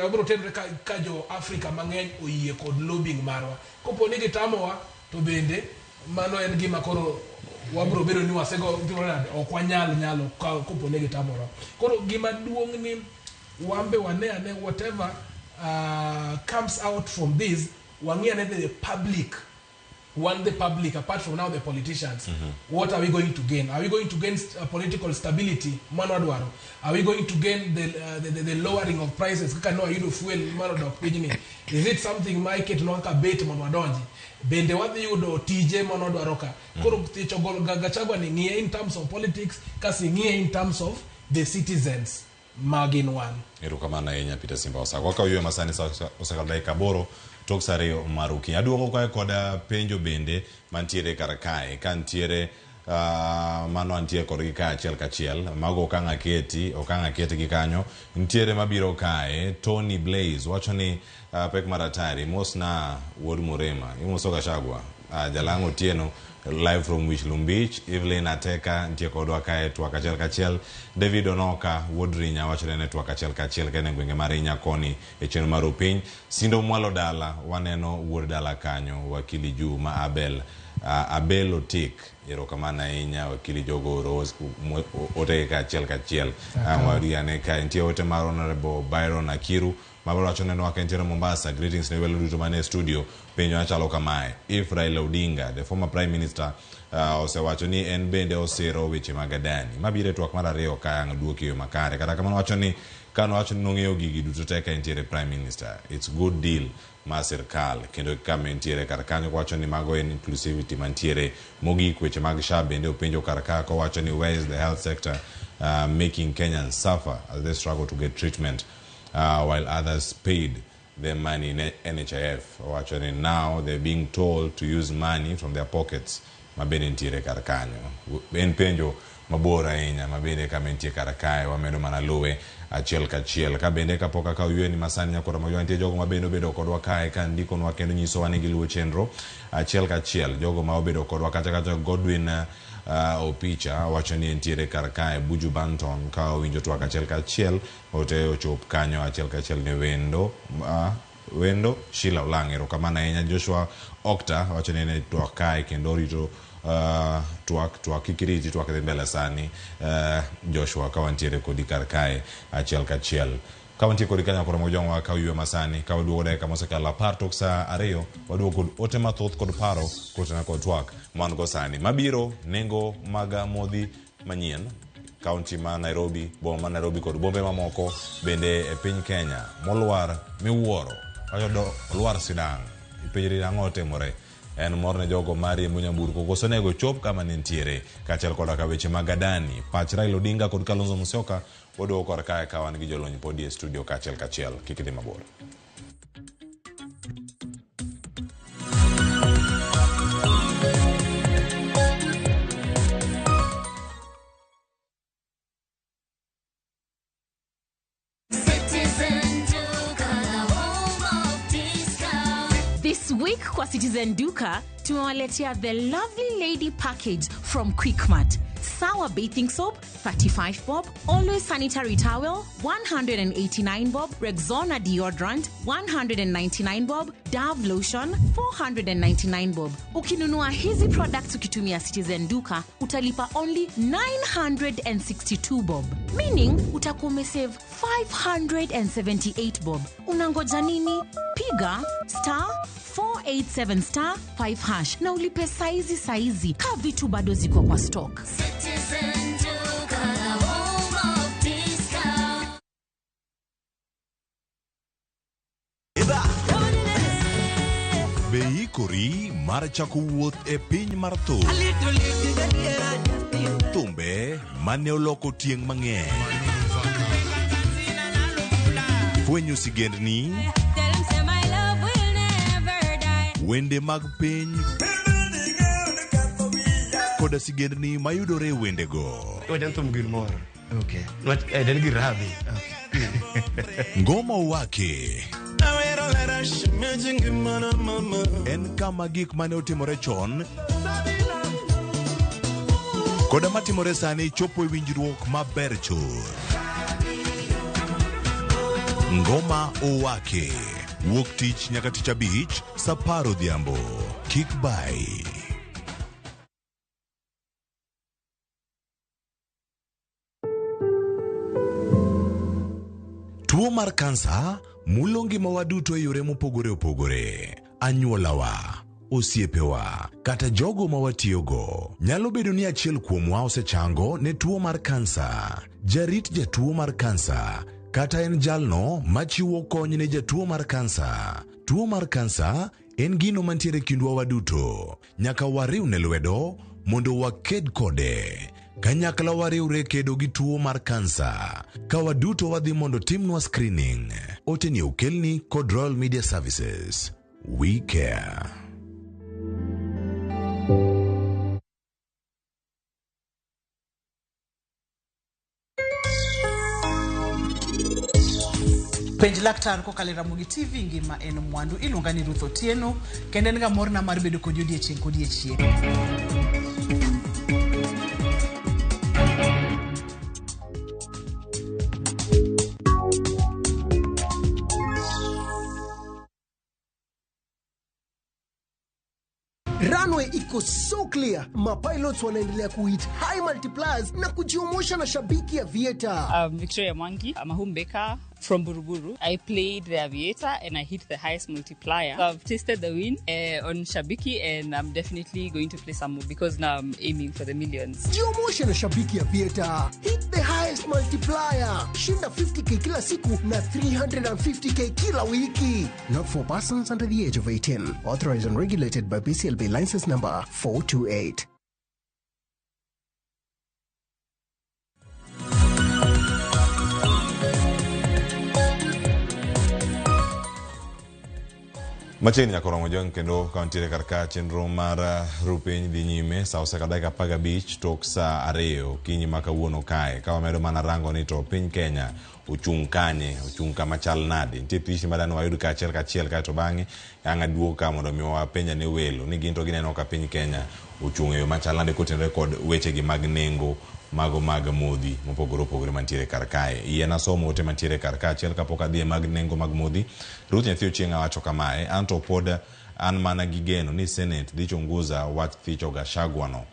obro tenre ka jo Africa mang'eny oyie kod lobbying marwa koponi gitamowa to bende mano en gima koro wabro bedo ni wasego ok wanyalo koponi gitamora koro gima duong' ni wambe wane whatever comes out from this wang'e ne the public want the public, apart from now the politicians, what are we going to gain? Are we going to gain political stability? Are we going to gain the lowering of prices? Is it something market no ka bait monwadonji? Bende wadhi yudo tije monodwaroka. Koro Gachagua ni ngie in terms of politics, kasi ngie in terms of the citizens. Magin one. Erokamana enya Peter Simba Wasaga. Waka uwe masani Wasaga dai kaboro. Toksare maruki. Aduoko kwa koda penjo bende mantiere karakae. Kantiere mano antie kod kachiel. Mago okanga keti gikanyo. Ntiere mabiro kae. Tony Blaze. Wacho ni pek maratari. Mosna Wuod Murema. Imoso Gachagua. Jalango Tieno. Live from Wichlum Beach. Evelyn Ateka. Ntie kodwa kae tuwa kachiel. David Onoka. Wuod Rinya. Wacho nene tuwa kachiel. Kene gwenge marinya koni. Echeno maru piny. Sindo mwalo dala. Waneno Wuod dala kanyo. Wakili juu ma Abel Otik. Erokamana inya wakili jogo Rose. Ote kachiel. Wadiane ka. Ntie ote maro Honorable Byron Akiru. Mabalo wacho neno wake ntiere Mombasa. Greetings ne welo duto mane studio. Penyo achalo kamae. If Raila Odinga, the former prime minister, osewacho ni en bende osiro weche magadani. Mabire tuak mara reo kaya ngaduoki yo makare. Kata kamano wacho ni kano wacho ni nongeo gigi duto teka ntiere prime minister. It's good deal ma sirkal. Kendo kame ntiere karakanyo kwa wacho ni mago en inclusivity mantiere mogi kweche magisha bende upenjo karaka kwa wacho ni where is the health sector making Kenyans suffer as they struggle to get treatment while others paid their money in NHIF. Actually now they're being told to use money from their pockets. Mabene ntire karakanyo. Ben penjo mabora enya mabene kamentie karakae wamedo manaluwe achiel kachiel. Ka bende kapoka ka uyue ni masani nyakora moyo ntie jogo mabendo bedo kodwa kae ka ndiko nwa kendo nyiso wani giluwe chenro achiel kachiel. Jogo ma obedo kodwa kacha Godwin Opicha wacho ni entiere karakae Buju Banton ka winjo tuwa kachiel ote ochop kanyo achiel kachiel ni wendo Sheilah Olang. Erokamana enya Joshua Okta wacho ni tuwa kae kendo rito tuwa kikiriti tuwa mbele sani Joshua kawantiere kodi karakae achiel kachiel. Kawanti kodi kanya kora mojong waka uywe masani kawa duo deka mosaka la partok sa areo waduo kod ote mathoth kod paro kotena kod twak man go sani mabiro nengo maga modhi manyien kaunti ma Nairobi boma Nairobi kod bombe mamoko bende e piny Kenya molwar miwuoro ayodo olwar sidang ipejri angote more en morne jogo mari munyamburko kosonego chop kama nentiere kachel koda ka weche magadani pach Raila Odinga kod Kalonzo Musyoka wodo kor kae kawan gi jolony podi e studio kachel kikidi mabor. This week kwa Citizen Duka tumewaletea the lovely lady package from Quickmart. Sour bathing soap 35 bob, Always sanitary towel 189 bob, Rexona deodorant 199 bob, Dove lotion 499 bob. Ukinunua hizi products ukitumia Citizen Duka utalipa only 962 bob, meaning utakuwa umesave 578 bob. Unangoja nini? Piga *487*5# na ulipe saizi ka vitu bado ziko kwa stock. Citizen Duka, home of discount. Beikori mar chako wuoth e piny mar thum. Thumbe mane oloko tieng' mang'eny. Fwenyo sigendni wende mag piny koda sigendni mayudore wendego. Okay. Ngoma wake en kama gik mane otimore chon koda matimore sani chopo e winjruok maber chur. Ngoma owake wuok tich nyaka tich abich saa 10 odhiambo. Kik bai. Tuo mar kansa mulo ngima wa duto e yore mopogore opogore. Anyuolawa osiepewa kata jogo ma watiyogo. Nyalo bedo ni achiel kuomwa osechango ne tuo mar kansa. Jarit jatuo mar kansa kata en jalno machiwo kony ne jatuo mar kansa. Tuo mar kansa en gino mantiere kindwa waduto. Nyaka wariwne lwedo mondo waked kode. Kanyakla wariwre kedo gi tuo mar kansa. Ka waduto wadhi mondo timnwa screening. Oteni okelni kod Royal Media Services. We care. Penj laktar kokalo Ramogi TV ngima en mwandu. Iluonga ni Ruth Otieno kendo en ga morna mar bedo kod odiechieng'. Runway iko so clear. Mapilots wanaendelea kuhit high multipliers na kujiomosha na shabiki ya Aviator. Victoria Mwangi, I'm a homemaker from Buruburu. I played the Aviator and I hit the highest multiplier. So I've tasted the win on Shabiki and I'm definitely going to play some more because now I'm aiming for the millions. Jiomosha na shabiki ya Aviator. Hit the highest multiplier. Shinda 50k kila siku na 350k kila wiki. Not for persons under the age of 18. Authorized and regulated by BCLB license number 428. Machini nyakoromo jong kendo kaunti karka chenro mar rupiny dhi nyime sa oseka dakika 15 tok sa areo kinyi maka wuono kae ka wamedo mana rango ni to piny Kenya ochung' kanye ochung' kama chal nade nitie pishi madano wayud ka achiel kae to bang'e anga duogo ka mondo mi wapenja ne welo ni gin to gineno ka piny Kenya ochung' e yo machal nade kotenore kod weche gi mag nengo mago mag modhi mopogore opogore mantiere kar kae. Iena somo ote mantiere kar kae achiel kapok adhi mag nengo mag modhi. Ruth Nyathi Ochieng' wacho kamae, anto pod an mana gi geno ni Senate dhi chunguza wach thicho Gachagua no.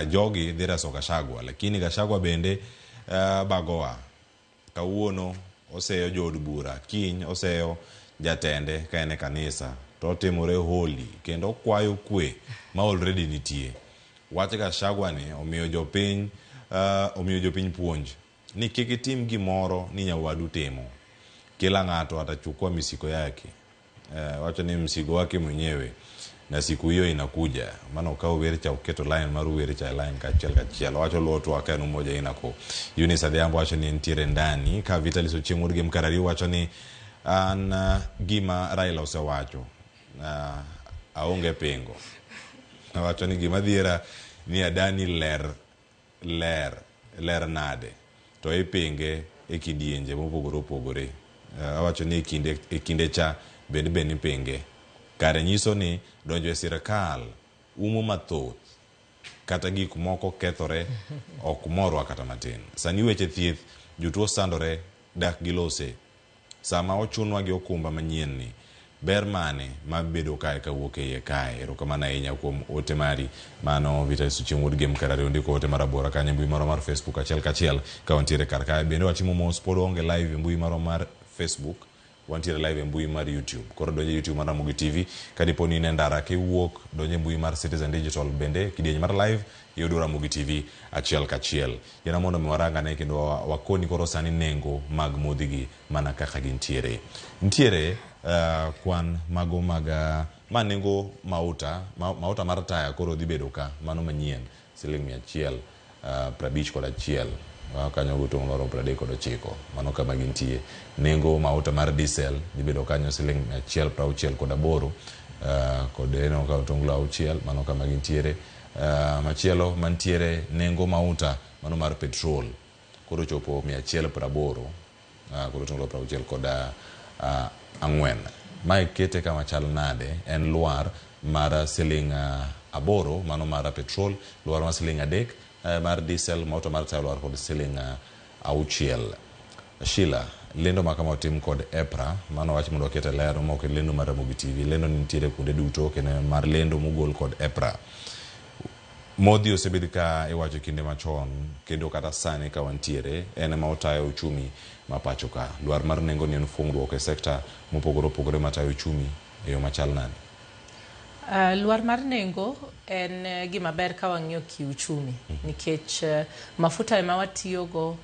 Jogi dhi reso Gachagua, lakini Gachagua bende bagoa. Kawuono oseyo jood bura, kiny oseyo jatende ka ene kanisa. To timore holy kendo kwayo kwe ma already nitie. Wach Gachagua ni omiyo jopiny puonj ni kik itim gimoro ni nyawadu timo. Kila ng'ato atachukua misiko yake. Wacho ni msigo wake mwenyewe na siku hiyo inakuja. Maana ukao wericha uketo line maru wericha line kachiel. Wacho lotu wakenu moja inako. Eunice Adhiambo wacho ni ntiere ndani ka Vitalis Ochieng' Urge Mkarariu wacho ni an gima Raila osewacho aonge pengo. Wacho ni gima dhiera ni adani ler nade to ipinge e kidienje mopogore opogore. Awacho ni kinde cha bende ni pinge kare nyiso ni donjo e sirkal umo mathoth kata gik moko kethore ok morwa kata matin. Sani weche thieth jotuo sandore dak gilose sama ochunwa gi okumba manyien ni ber mane mabedo kae kawuok e kae. Erokamano ahinya kuom ote mari mano Vitalis Ochieng' Urge Mkarariu ndiko ote marabora kanye mbui maro mar Facebook achiel ka wantiere kar kae. Bende watimo mos pod onge live mbui maro mar Facebook, wantiere live mbui mar YouTube. Koro donje YouTube mar Ramogi TV kadipo ni nendara ke wuok donje mbui mar Citizen Digital bende kidieny mar live yudo Ramogi TV achiel kachiel. Yana mondo mwaranga ne kendo wakoni koro sani nengo mag modhigi mana kaka gintiere. Ntiere kwan mago maga manengo mauta mar taya koro dhi bedo ka mano manyien $151 kanyo gutong' loro 39 mano kama gintie. Nengo mauta mar diesel dhi bedo kanyo $168 kod eno ka otonglo 6 mano kama gintiere. Machielo mantiere nengo mauta mano mar petrol koro chopo 180 koro otonglo 60 kod ang'wen. Mae kete kama chal nade en luar mar $8 mano mar petrol, luar mar $3 mar diesel, mauta mar taya luar kod $6. Sheilah, lendo makama otim kod EPRA mano wach mondo kete lero moko lendo mar Ramogi TV. Lendo nitiere kuonde duto kendo mar lendo mogol kod EPRA. Modhi osebed ka iwacho kinde machon kendo kata sani ka wantiere en ma otayo uchumi mapacho ka. Luar mar nengo ni en fungruok e sekta mopogore opogore matayo uchumi e yo machal nade? Luar mar nengo en gima ber ka wang'iyo kiuchumi nikech mafuta ema watiyogo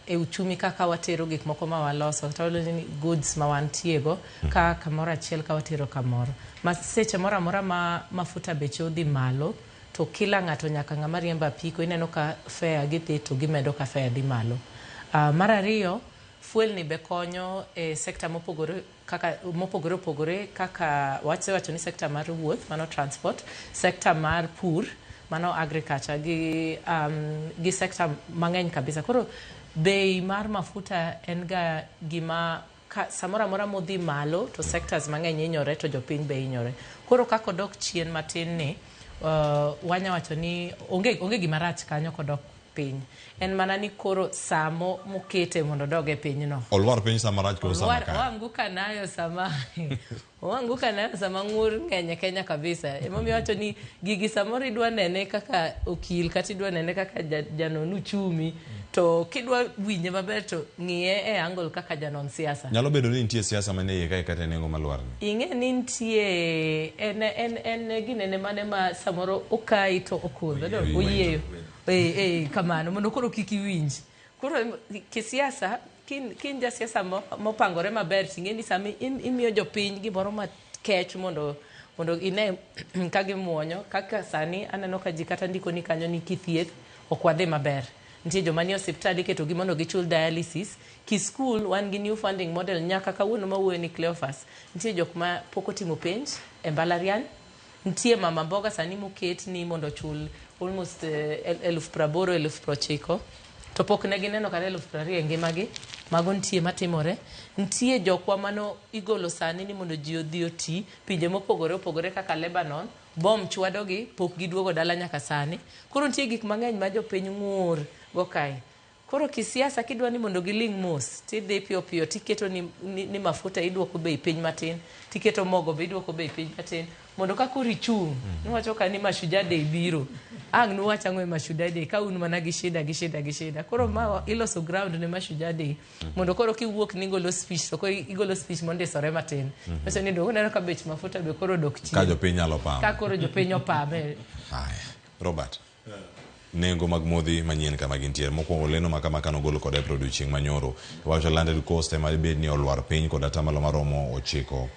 e uchumi kaka watero gik moko ma waloso ni goods ma wantiego ka kamoro achiel ka watero kamoro ma seche moro amora ma mafuta beche odhi malo to kila ng'ato nyaka ng'ama riembo apiko ineno ka fare gidhi to gimedo ka fare dhi malo. Mar ariyo, fuel ni be konyo e sekta mopogore opogore kaka wacho ni sekta mar wuoth mano transport, sekta mar pur mano agriculture gi sekta mang'eny kabisa. Koro bei mar mafuta en ga gima samora mora modhi malo to sectors mang'eny inyore to jopiny be inyore. Koro kako dok chien matin ni wanya wacho ni onge gima rach kanyo kodok piny. En mana ni koro samo mokete mondo doge piny no. Olwar piny sama rach ko sama ka. Oanguka nayo sama ngur ng'eny Kenya kabisa. Emomiyo wacho ni gigi samoro idwa nene kaka okil kata idwa nene kaka janon uchumi to kidwa winje maber to ng'iye e angle kaka janon siasa. Nyalo bedo ni nitie siasa mane iye kae kata nengo malwar ni. Ing'e ni nitie en ginene mane ma samoro okai to okudho oyieyo. Kamano mondo koro kiki winj. Koro kisiasa kin ja siasa mopangore maber ting'e ni sami imiyo jopiny gimoro makech mondo ine ka gimuonyo kaka sani aneno ka ji kata ndiko ni kanyo ni kithieth okwadhi maber. Nitie joma ni osiptal iketo gi mondo gichul dialysis. Ki school wan gi new funding model nyaka kawuono mawuoyo ni Cleophas. Nitie jok ma pok otimo penj e mbalariany. Nitie mama mboga sani moket ni mondo chul almost 80,000 to pok ne gineno kata 20,000 ngimagi. Mago nitie matimore. Nitie jokwa mano igolo sani ni mondo ji odhi oti pinje mopogore opogore kaka Lebanon bom chwadogi pok giduogo dala nyaka sani. Koro nitie gik mang'eny ma jopiny ng'ur go kae. Koro kisiasa kidwa ni mondo giling mos tidhi piyo piyo tiketo ni mafuta idwoko bei piny matin, tiketo mogo be idwoko bei piny matin mondo ka kuri chung niwacho ka ni Mashujaa Day biro ang nuwacha ng'we Mashujaa Day ka un mana gi shida. Koro ma iloso ground ne Mashujaa Day mondo koro kiwuok ni golo speech to ko igolo speech mondisore matin. Pesa ni dogo neno ka bech mafuta be koro dok chini. Ka jopiny nyalo pam. Ka koro jopiny opame. Robert, nengo mag modhi manyien kama gintiere mokwongo leno makama kano golo kod production manyoro wacho landed cost ema bed ni olwar piny kod atamalo maromo 9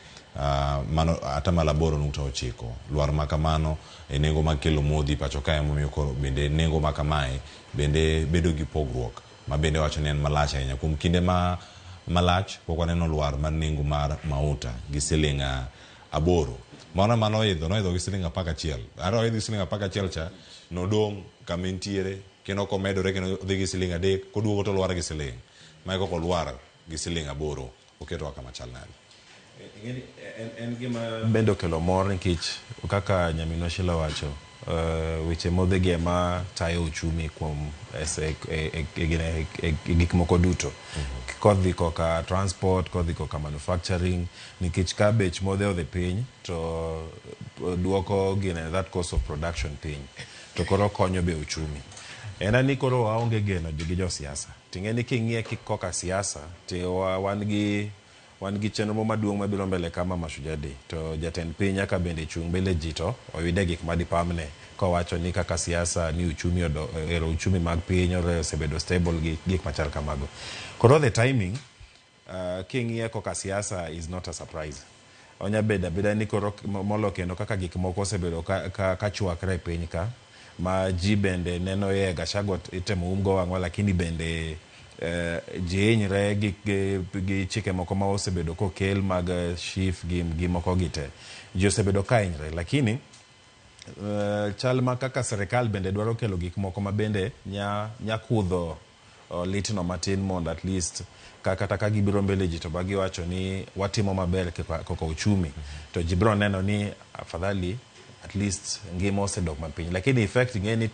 mano atamalo 8.9 lwar makamano e nengo makelo modhi pacho kae momiyo koro bende nengo makamae bende bedo gi pogruok ma bende wacho ni en malach ahinya kuom kinde malach pok waneno lwar mar nengo mar mauta gi siling 8 mano idho gi siling 11 aro idho siling 11 cha nodong kamentiere keno komedore keno dhi gi siling 3 koduogo to lwar gi siling maiko ko lwar gi siling 8 oketo kama chal nade. En gima bendo kelo mor nikech kaka nyaminwa Sheilah wacho weche modhe gi ema tayo uchumi kuom gik moko duto kodhi koka transport kodhi koka manufacturing nikech ka bech modhe odhi piny to duoko gine that cost of production piny to koro konyo be uchumi. Ena ni koro waonge geno gi josiasa ting'e ni king'iye koka siasa te wan gi chenro maduong' mabiro mbele kama Mashujaa Day to jatend piny nyaka bende chung mbele ji to oyude gik madipamne kowacho ni kaka siasa ni uchumi mag piny osebedo stable gi gik machal kamago. Koro the timing king'iye koka siasa is not a surprise. Onya beda ni koro molo kendo kaka gik moko osebedo ka chwakre piny ka ma ji bende neno ye Gachagua itemo umgo wang'wa lakini bende jinyre gi chike moko ma osebedo kokel mag shif gi moko gite ji osebedo kainyre lakini chal ma kaka serikal bende dwaro kelo gik moko ma bende nya kudho litno matin mondo at least kata ka gibiro mbele ji to bagiwacho ni watimo maber koko uchumi to ji biro neno ni afadhali at least ngima osedok mapiny lakini effect ngeni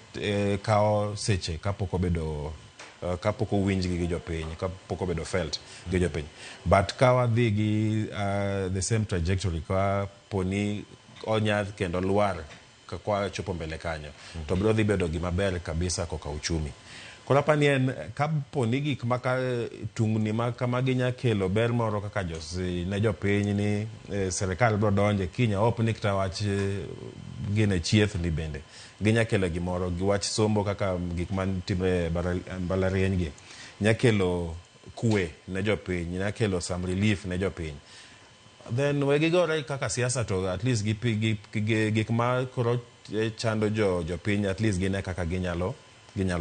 kao seche kapok owinj gi jopiny kapok obedo felt gi jopiny but ka wadhi gi the same trajectory ka poni onya kendo lwar kwa chopo mbele kanyo to biro dhi bedo gima ber kabisa koka uchumi Koro apani en kapo ni gik maka tungni ma kama ginya kelo ber moro kaka ne jopiny ni serikal bro donje kinya op ni kata wach gine chieth ni bende ginya kelo gimoro gi wach sombo kaka gik man timre mbalariany gi nya kelo kwe ne jopiny nya kelo some relief ne jopiny. Then we gore kaka siasa to at least gik ma koro chando jopiny at least gine kaka ginyalo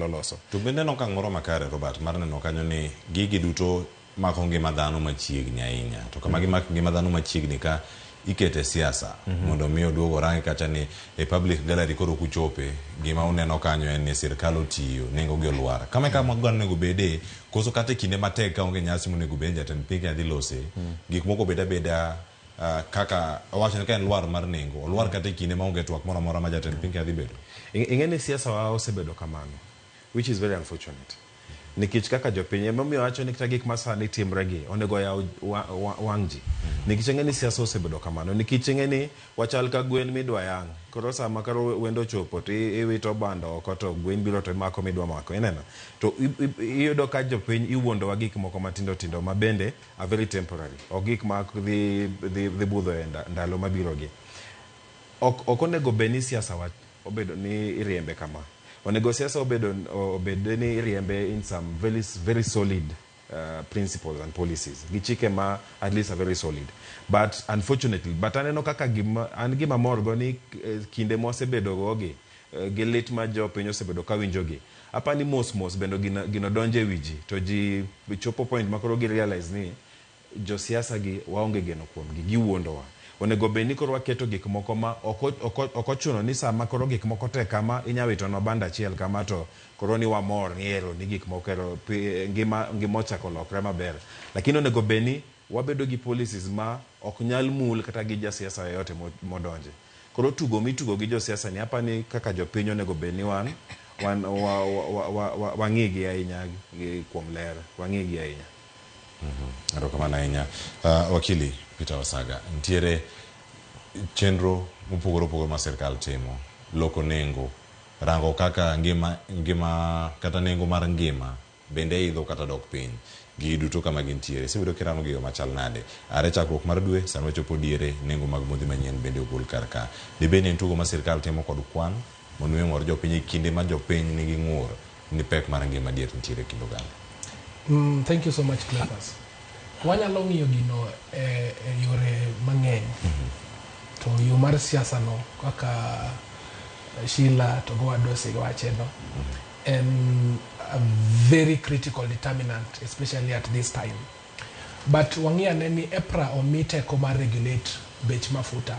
loso. To bende no kang'oro makare Robert mar neno kanyo ni gigi duto mako ngima dhano machiegni ahinya to kama gimako ngima dhano machiegni ka ikete siasa mondo mi oduogo rangi kacha ni e public gallery koro kuchope gima uneno kanyo en ni sirkal otiyo nengo gi olwar kama kama gwan nego bede koso kata kinde matek ka onge nyasi monego bede jatend piny adhi lose gik moko beda kaka owacho ni ka en lwar mar nengo olwar kata kinde ma onge twak moro amora ma jatend piny adhi bedo. Ingeni siasa wa osebedo kamano, which is very unfortunate. Nikech kaka jopiny momiyo wacho ni kata gik masani timregi onego ya wang' ji. Nikech ingeni siasa osebedo kamano, nikech ingeni wachal ka gwen midwa yang. Koro sama karo wendo chopo to iwito bando oko to gwen biro to mako midwa mako. Ineno. To iyudo ka jopiny iwuondo wa gik moko matindo tindo ma bende are very temporary. O gik ma dhi budho e ndalo mabiro gi. Ok onego beni siasa wa obedo ni iriembe kama. Onego siasa obedo ni iriembe in some very solid principles and policies. Gichike ma at least are very solid. But unfortunately, aneno kaka gima morgo ni kinde mosebedo gogi gilit ma jopiny osebedo kawinjogi. Apani mos bendo gino donje wiji to ji chopo point makoro gi realize ni jo siasa gi waonge geno kuom giwuondowa. Onego beni koro waketo gik moko ma okochuno ni sama koro gik moko te kama inyawito no banda achiel kama to koro ni wamor ni ero ni gik moko ero ngima ochako lokre maber. Lakini onego beni wabedo gi policies ma ok nyal mul kata gi jasiasa yote modonje. Koro mitugo gi josiasa ni apani kaka jopiny onego beni wang'igi ahinya kuom ler wang'igi ahinya. Erokamano ahinya. Wakili Peter Wasaga, ntiere chenro mopogore ma sirkal timo loko nengo rango kaka ngima kata nengo mar ngima bende idho kata dok piny gi duto kama gintiere sebedo kirano gi machal nade are chakruok mar dwe sama chopo diere nengo mag modhi manyien bende ogol karka dibeni en tugo ma sirkal timo kod kwan mondo ng'or jopiny kinde ma jopiny nigi ng'ur ni pek mar ngima dier ntiere kendo gani. Thank you so much, Cleopas. Wanyalo ng'iyo gino e yore mang'eny. To yo mar siasa no kaka Sheilah to go adose wache no and a very critical determinant, especially at this time. But wang'iya ni EPRA omi teko mar regulate bech mafuta.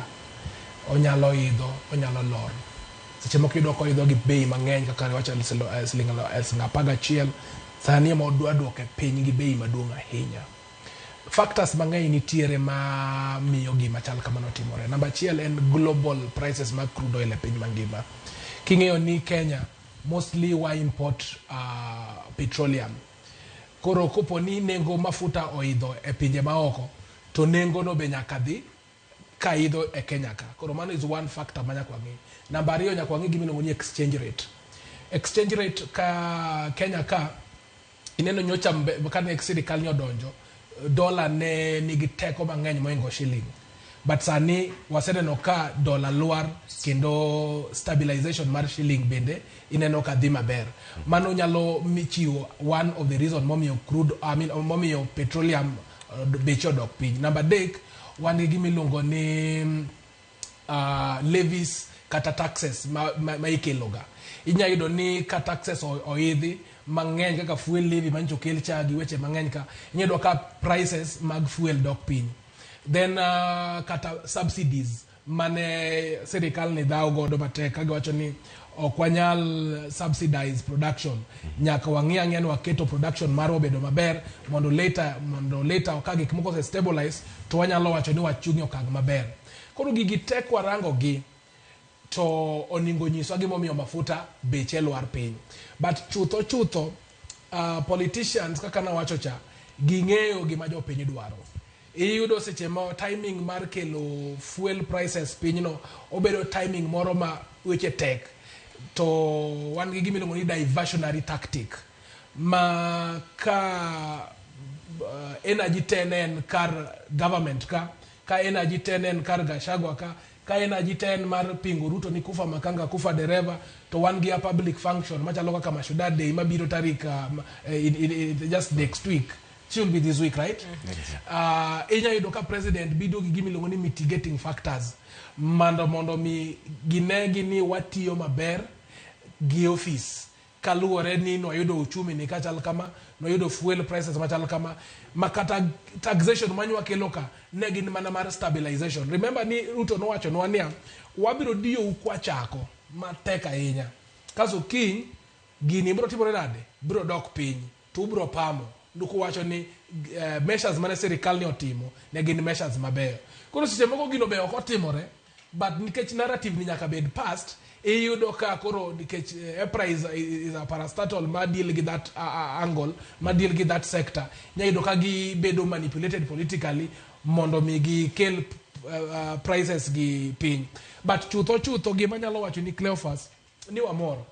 Onyalo idho, onyalo lor. Seche moko iyudo koidho gi bei mang'eny kaka wacho siling 11 sani ma odwa duoke piny gi bei maduong' ahinya. Factors mang'eny nitiere ma miyo gima chal kamano timore. Number 1 en global prices mag crude oil e piny mangima. King'eyo ni Kenya mostly wa import petroleum. Koro kopo ni nengo mafuta oidho e pinje maoko to nengo no be nyaka dhi ka idho e Kenya ka. Koro mano is one factor ma nyaka wang'i. Number 2 nyaka wang'i gimiluongo ni exchange rate. Exchange rate ka Kenya ka ineno nyocha kane sirikal ni odonjo dola ne nigi teko mang'eny moingo shilling, but sani waseneno ka dola lwar kendo stabilization mar shilling bende ineno ka dhi maber. Mano nyalo michiwo one of the reason momiyo momiyo petroleum beche odok piny. Number 3 wan gi gimiluongo ni levies kata taxes ma ikeloga. Inya yudo ni ka taxes oidhi mang'eny kaka fuel levy mancho kel cha gi weche mang'eny ka inyedo ka prices mag fuel dok piny. Then kata subsidies mane serikal ni dhaw godo matek kagi wacho ni ok wanyal subsidize production nyaka wang'ia ni waketo production marwa bedo maber mondo later ka gik moko se stabilize to wanyalo wacho ni wachungi okang' maber. Koro gigi tek warango gi to oningo nyiswa gimomiyo mafuta beche lwar piny. But chutho politicians kaka na wacho cha ging'eyo gima jopiny dwaro. Iyudo seche mo timing mar kelo fuel prices piny no obedo timing moro ma weche tek to wan gi gimiluongo ni diversionary tactic ma ka energy tenen kar government ka energy tenen kar Gachagua ka energy ten mar pingo Ruto ni kufa makanga kufa dereva to wan gi a public function machalo kaka Mashuda Day mabiro tarik in just next week. Should be this week, right? Inya yudo ka president bido gi gimi longo ni mitigating factors mondo mi ginegi ni watiyo maber gi office kaluwore ni no yudo uchumi ni kachal kama no yudo fuel prices machal kama makata taxation manywa kelo ka ne gin mana mar stabilization. Remember ni Ruto no wacho no nia wabiro diyo ukwa chako matek ahinya kaso kiny gini biro timore nade biro dok piny to biro pamo nduku wacho ni measures mane sirikal ni otimo ne gin measures mabeyo koro seche moko gino beyo kotimore but nikech narrative ni nyaka bed past iyudo ka koro nikech EPRA is a parastatal ma deal gi that angle ma deal gi that sector nyayudo ka gi bedo manipulated politically mondo mi gi kel prices gi piny but chutho gima nyalo wacho ni Cleophas ni wamoro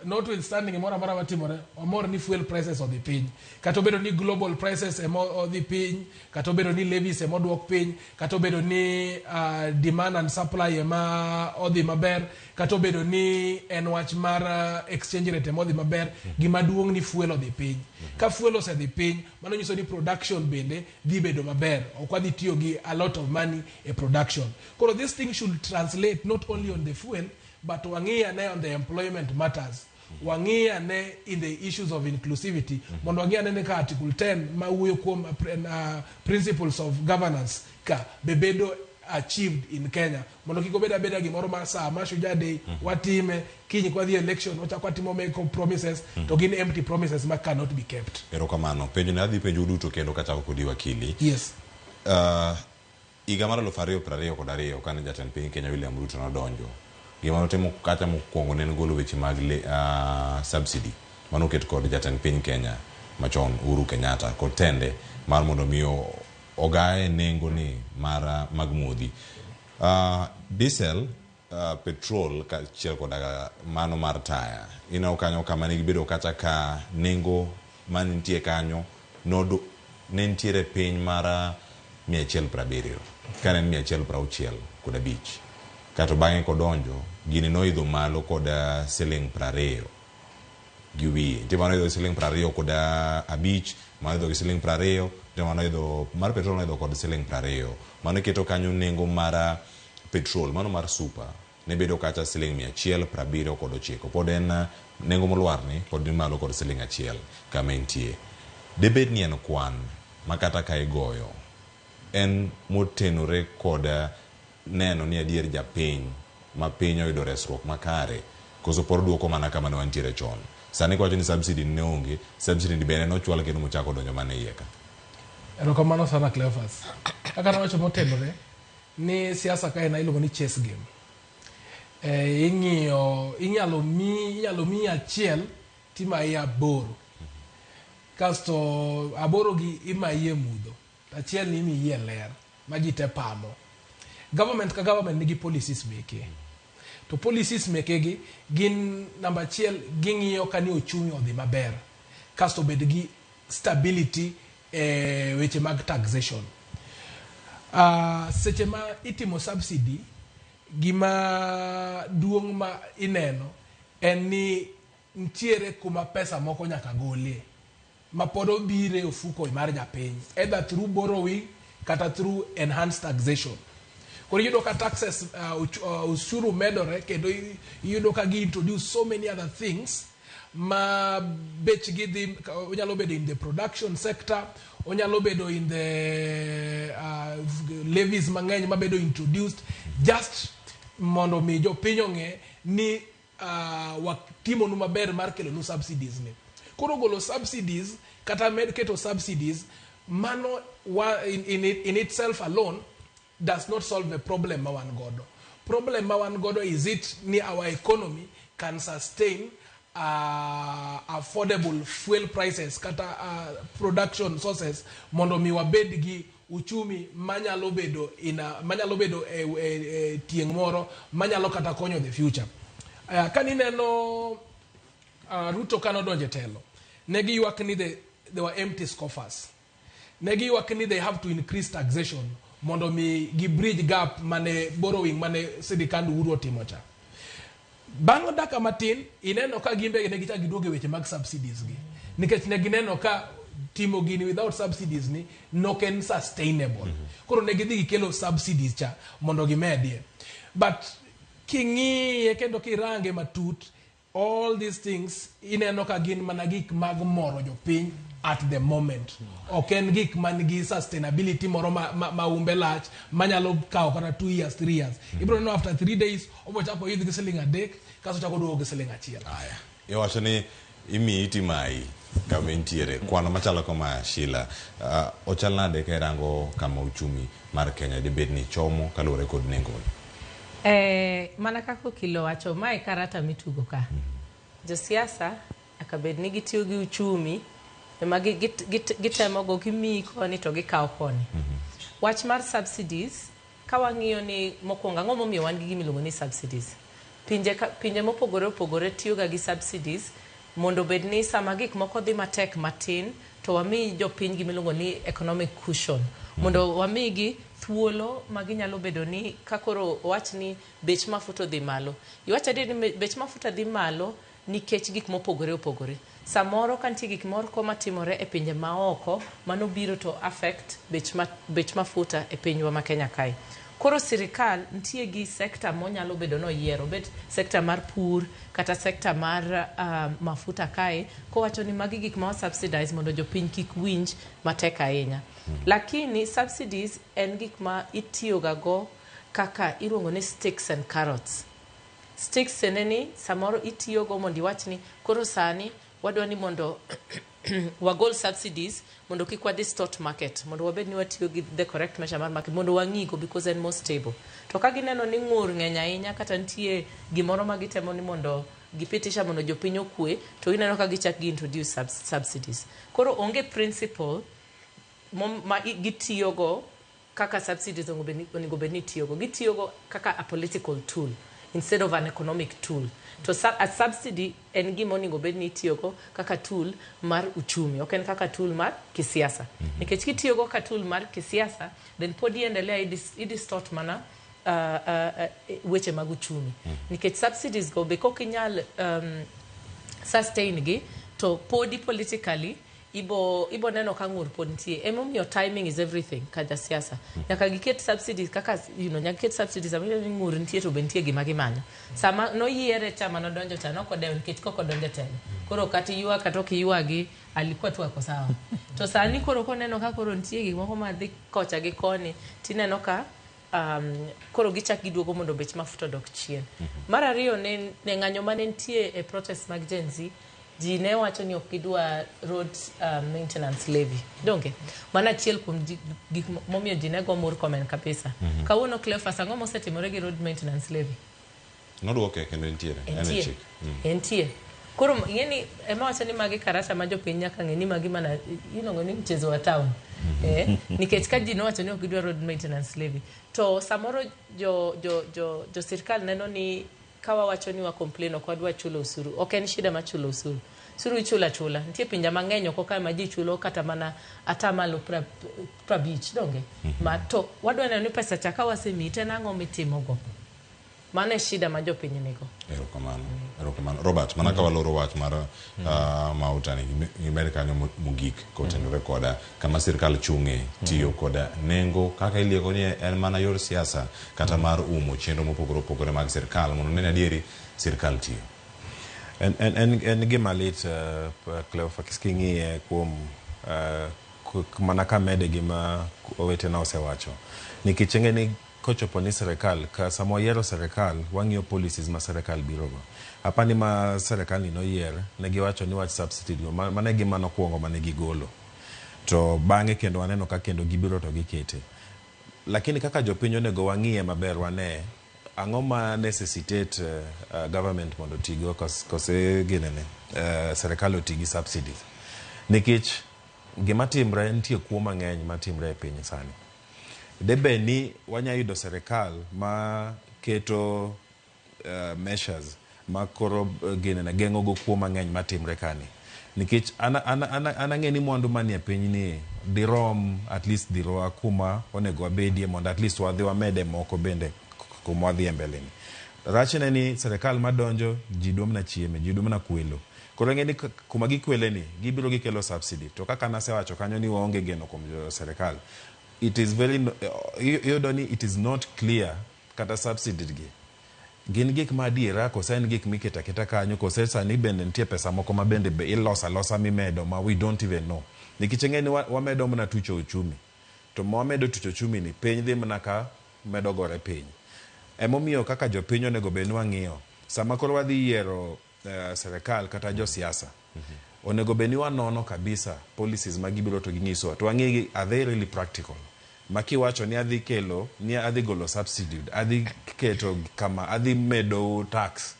notwithstanding mora matimore wamor ni fuel prices odhi piny kata obedo ni global prices odhi piny kata obedo ni levies odwok piny kata obedo ni demand and supply odhi maber kata obedo ni en wach mar exchange rate odhi maber gima duong' ni fuel odhi piny ka fuel osedhi piny mano nyiso ni production bende dhi bedo maber ok wadhi tiyo gi a lot of money e production koro this thing should translate not only on the fuel but wang'iya ne on the employment matters wang'iya ne in the issues of inclusivity mondo wang'iya ne ka article 10 ma wuoyo kuom principles of governance ka bebedo achieved in Kenya mondo kiko beda gimoro ma saa ma Shujaa Day watime kiny kwa the election wachako atimo make promises to gin empty promises ma cannot be kept. Erokamano penjo ne adhi penjo duto kendo kachako kodi wakili. Yes. Higa mar 2022 kane jatend piny Kenya William Ruto nodonjo gima notimo kata mokwongo ne golo weche mag subsidy mano ket kod jatend piny Kenya machon Uhuru Kenyatta kod tende mar mondo miyo ogae nengo ni mara mag modhi diesel petrol kachiel koda mano mar taya ina kanyo kama ne gibedo kata ka nengo mantie kanyo nodo ne ntiere piny mara 170 kana 160 kod abich kato bang'e kodonjo gini noidho malo kod siling 20 giwi timano idho siling 20 kod abich mano idho siling 20 timano idho mar petrol no idho kod siling 20 mano keto kanyo nengo mara petrol mano mar super ne bedo kata siling 179 kod 9 pod en nengo molwarni kod malo kod siling 1 kama entie debed ni en kwan makata ka igoyo en motenore kod neno ni adier japiny ma piny oyudo resruok makare koso por duoko mana kama ne wantiere chon sani kwacho ni subsidy ne onge subsidy ni bende nochwal kendo mochako donjo mana iye ka. Erokamano sana Cleophas. Kaka nawacho motenore ni siasa ka en iluongo ni chess game. Inyalo mi achiel timayi aboro kasto aboro gi imayi mudho achiel ni imiyi ler ma ji te pamo. Government ka government nigi policies meke to policies meke gi gin namba achiel ging'iyo ka ni ochumi odhi maber kasto bed gi stability weche mag taxation. Seche ma itimo subsidy gima duong' ma ineno en ni ntiere kuma pesa moko nyaka golie ma pod obire ofuko mar japiny either through borrowing kata through enhanced taxation. Koro yudo ka taxes ushuru medore kendo yudo ka gi introduce so many other things ma bech gi dhi onyalo bedo in the production sector onyalo bedo in the levies mang'eny ma bedo introduced just mondo mi jopiny ong'e ni watimonu maber mar kelonu subsidies ni. Koro golo subsidies kata med keto subsidies mano in itself alone does not solve the problem ma wan godo. Problem ma wan godo is it ni our economy can sustain affordable fuel prices kata production sources mondo mi wabed gi uchumi manyalo bedo tieng' moro manyalo kata konyo the future. Kanineno Ruto kanodonje telo negi ywak ni they were empty scoffers. Negi ywak ni they have to increase taxation mondo mi gi bridge gap mane borrowing mane sirikand Owuor otimo cha. Bang' daka matin ineno ka gimbe ne gicha giduoge weche mag subsidies gi. Nikech ne gineno ka timo gini without subsidies ni no can sustainable. Koro ne gidhi gikelo subsidies cha mondo gimedie. But kingi kendo kirange matut, all these things ineno ka gin mana gik mag moro jopiny at the moment. Oken gik manigi sustainability moro maumbe lach manyalo kawo kata 2 years 3 years. Ibro no after 3 days obo chako yidhi gi siling adek kaso chako duogo gi siling achiel. Aya. Iwacho ni imi itimai kama entiere kwano machalo kama Sheilah, ochal nade ka rango kama uchumi mar Kenya dibed ni chomo kaluwore kod nengo? Mana kako kilo wacho mae karata mitugo ka. Josiasa akabed ni gitiyo gi uchumi ema gitemo go gimi koni to gikawo koni. Wach mar subsidies kawang'iyo ni mokwongo ang'o momiyo wan gi gimiluongo ni subsidies. Pinje mopogore opogore tiyoga gi subsidies mondo bed ni sama gik moko dhi matek matin to wami jopiny gimiluongo ni economic cushion mondo wami gi thuolo maginyalo bedo ni kakoro wach ni bech mafuta dhi malo. Iwacho ni bech mafuta dhi malo nikech gik mopogore opogore. Samoro kantie gik moko matimore e pinje maoko mano biro to affect bech mafuta e pinywa ma Kenya kae. Koro sirikal ntie gi sekta monyalo bedo no yiero, bet sekta mar pur kata sekta mar mafuta kae kowacho ni magi gik ma subsidize mondo jopiny kik winj matek ahinya. Lakini subsidies en gik ma itiyoga go kaka iluongo ni sticks and carrots. Sticks eneni samoro itiyogo mondo iwach ni koro sani wadwa ni mondo wagol subsidies mondo kik wadhi stock market mondo wabed ni watiyo gi the correct measure mar market mondo wang'igo because en more stable. To ka gineno ni ng'ur ng'eny ahinya kata ntie gimoro ma gitemo ni mondo gipitisha mondo jopiny okwe to ineno ka gichak gi introduce subsidies. Koro onge principle ma gitiyogo kaka subsidies onego bed ni tiyogo. Gitiyogo kaka a political tool instead of an economic tool. To a subsidy en gima onego bed ni itiyogo kaka tool mar uchumi, ok en kaka tool mar kisiasa. Nikech kitiyogo kaka tool mar kisiasa, then pod iendelea idistort mana weche mag uchumi. Nikech subsidies go be kokinyal sustain gi to podi politically ibo neno ka ng'ur pod nitie. Emomiyo timing is everything ka jasiasa. Nyaka giket subsidies kaka nyaka giket subsidies amino ni ng'ur nitie to be nitie gima gimanyo. Sama noyiere chama nodonjo cha nokodewo nikech kokodonjo tena. Koro kati yua katoki yuagi alikuwa tu ako sawa. To sani koro koneno ka koro nitie gik moko madhi kocha gi koni tineno ka koro gichak giduogo mondo bech mafuta dok chien. Mar ariyo ne ng'anyo mane nitie e protest mag Gen Z ji ne wacho ni ok gidwa road maintenance levy. Donge? Mana achiel kuom gik momiyo ji ne go Murkomen kabisa. Kawuono Cleophas ang'o mosetimore gi road maintenance levy? Noduoke kendo ntiere. Entie. Koro ng'eni ema wacho ni magi karata ma jopiny nyaka ng'e ni magi mana inongo ni mchezo wa town. Nikech ka ji nowacho ni ok gidwa road maintenance levy. To samoro jo sirkal neno ni kawa wacho ni wa complain ok wadwa chulo usuru. Ok en shida ma chulo usuru. Usuru ichula chula. Nitie pinje mang'eny ok ka ma ji chulo kata mana atamalo 50 donge. Ma to wadwa neno ni pesa cha ka wasemi tena ng'o mitimogo. Mane shida ma jopiny nigo. Erokamano. Robert, mana ka waloro wach mar mautani gimed kanyo mogik kotenore koda kama sirkal chung'e tiyo koda nengo kaka ilieko ni en mana yor siasa kata mar umo chenro mopogore opogore mag sirkal mondo nene adieri sirkal tiyo. En gima lit Cleophas king'iye kuom mana ka mede gima owetena osewacho. Nikech ng'eni kochopo ni serikal ka samo yiero serikal wang'iyo policies ma serikal birogo. Apani ma serikal ni noyier ne giwacho ni wach subsidy mane gima nokwongo mane gigolo. To bang'e kendo waneno ka kendo gibiro to gikete. Lakini kaka jopiny onego wang'iye maber wane ang'o ma necessitate government mondo tigo kose ginene serikal otigi subsidies. Nikech gima timre nitie kuo mang'eny matimre e piny sani. Debe ni wanya yudo serikal ma keto measures ma koro ginene geng'o go kuo mang'eny matimre kani. nikech anang'eni mwandu manie piny ni dirom at least diroa kuma onego wabedie mondo at least wadhi wamede moko bende kuma wadhi e mbele ni. Rachne ni serikal madonjo ji dwom na chieme, ji dwom na kwelo. Koro ng'eni kuma gikwele ni gibiro gikelo subsidy. To kaka nasewacho kanyo ni waonge geno kuom serikal. It is very it is not clear kata subsidy gi. Gin gik ma adiera kosa en gik miketa keta kanyo kosa sani bende nitie pesa moko ma bende ilosa losa mimedo ma we don't even know. Nikech ng'eni wamedo mna tucho uchumi. To ma wamedo tucho uchumi ni piny dhi mna ka medo gore piny. Emomiyo kaka jopiny onego bed ni wang'iyo sama koro wadhi yiero serikal kata josiasa onego bed ni wanono kabisa policies ma gibiro to ginyiso to wang'igi are they really practical makiwacho ni adhi kelo ni adhi golo subsidy adhi keto kama adhi medo tax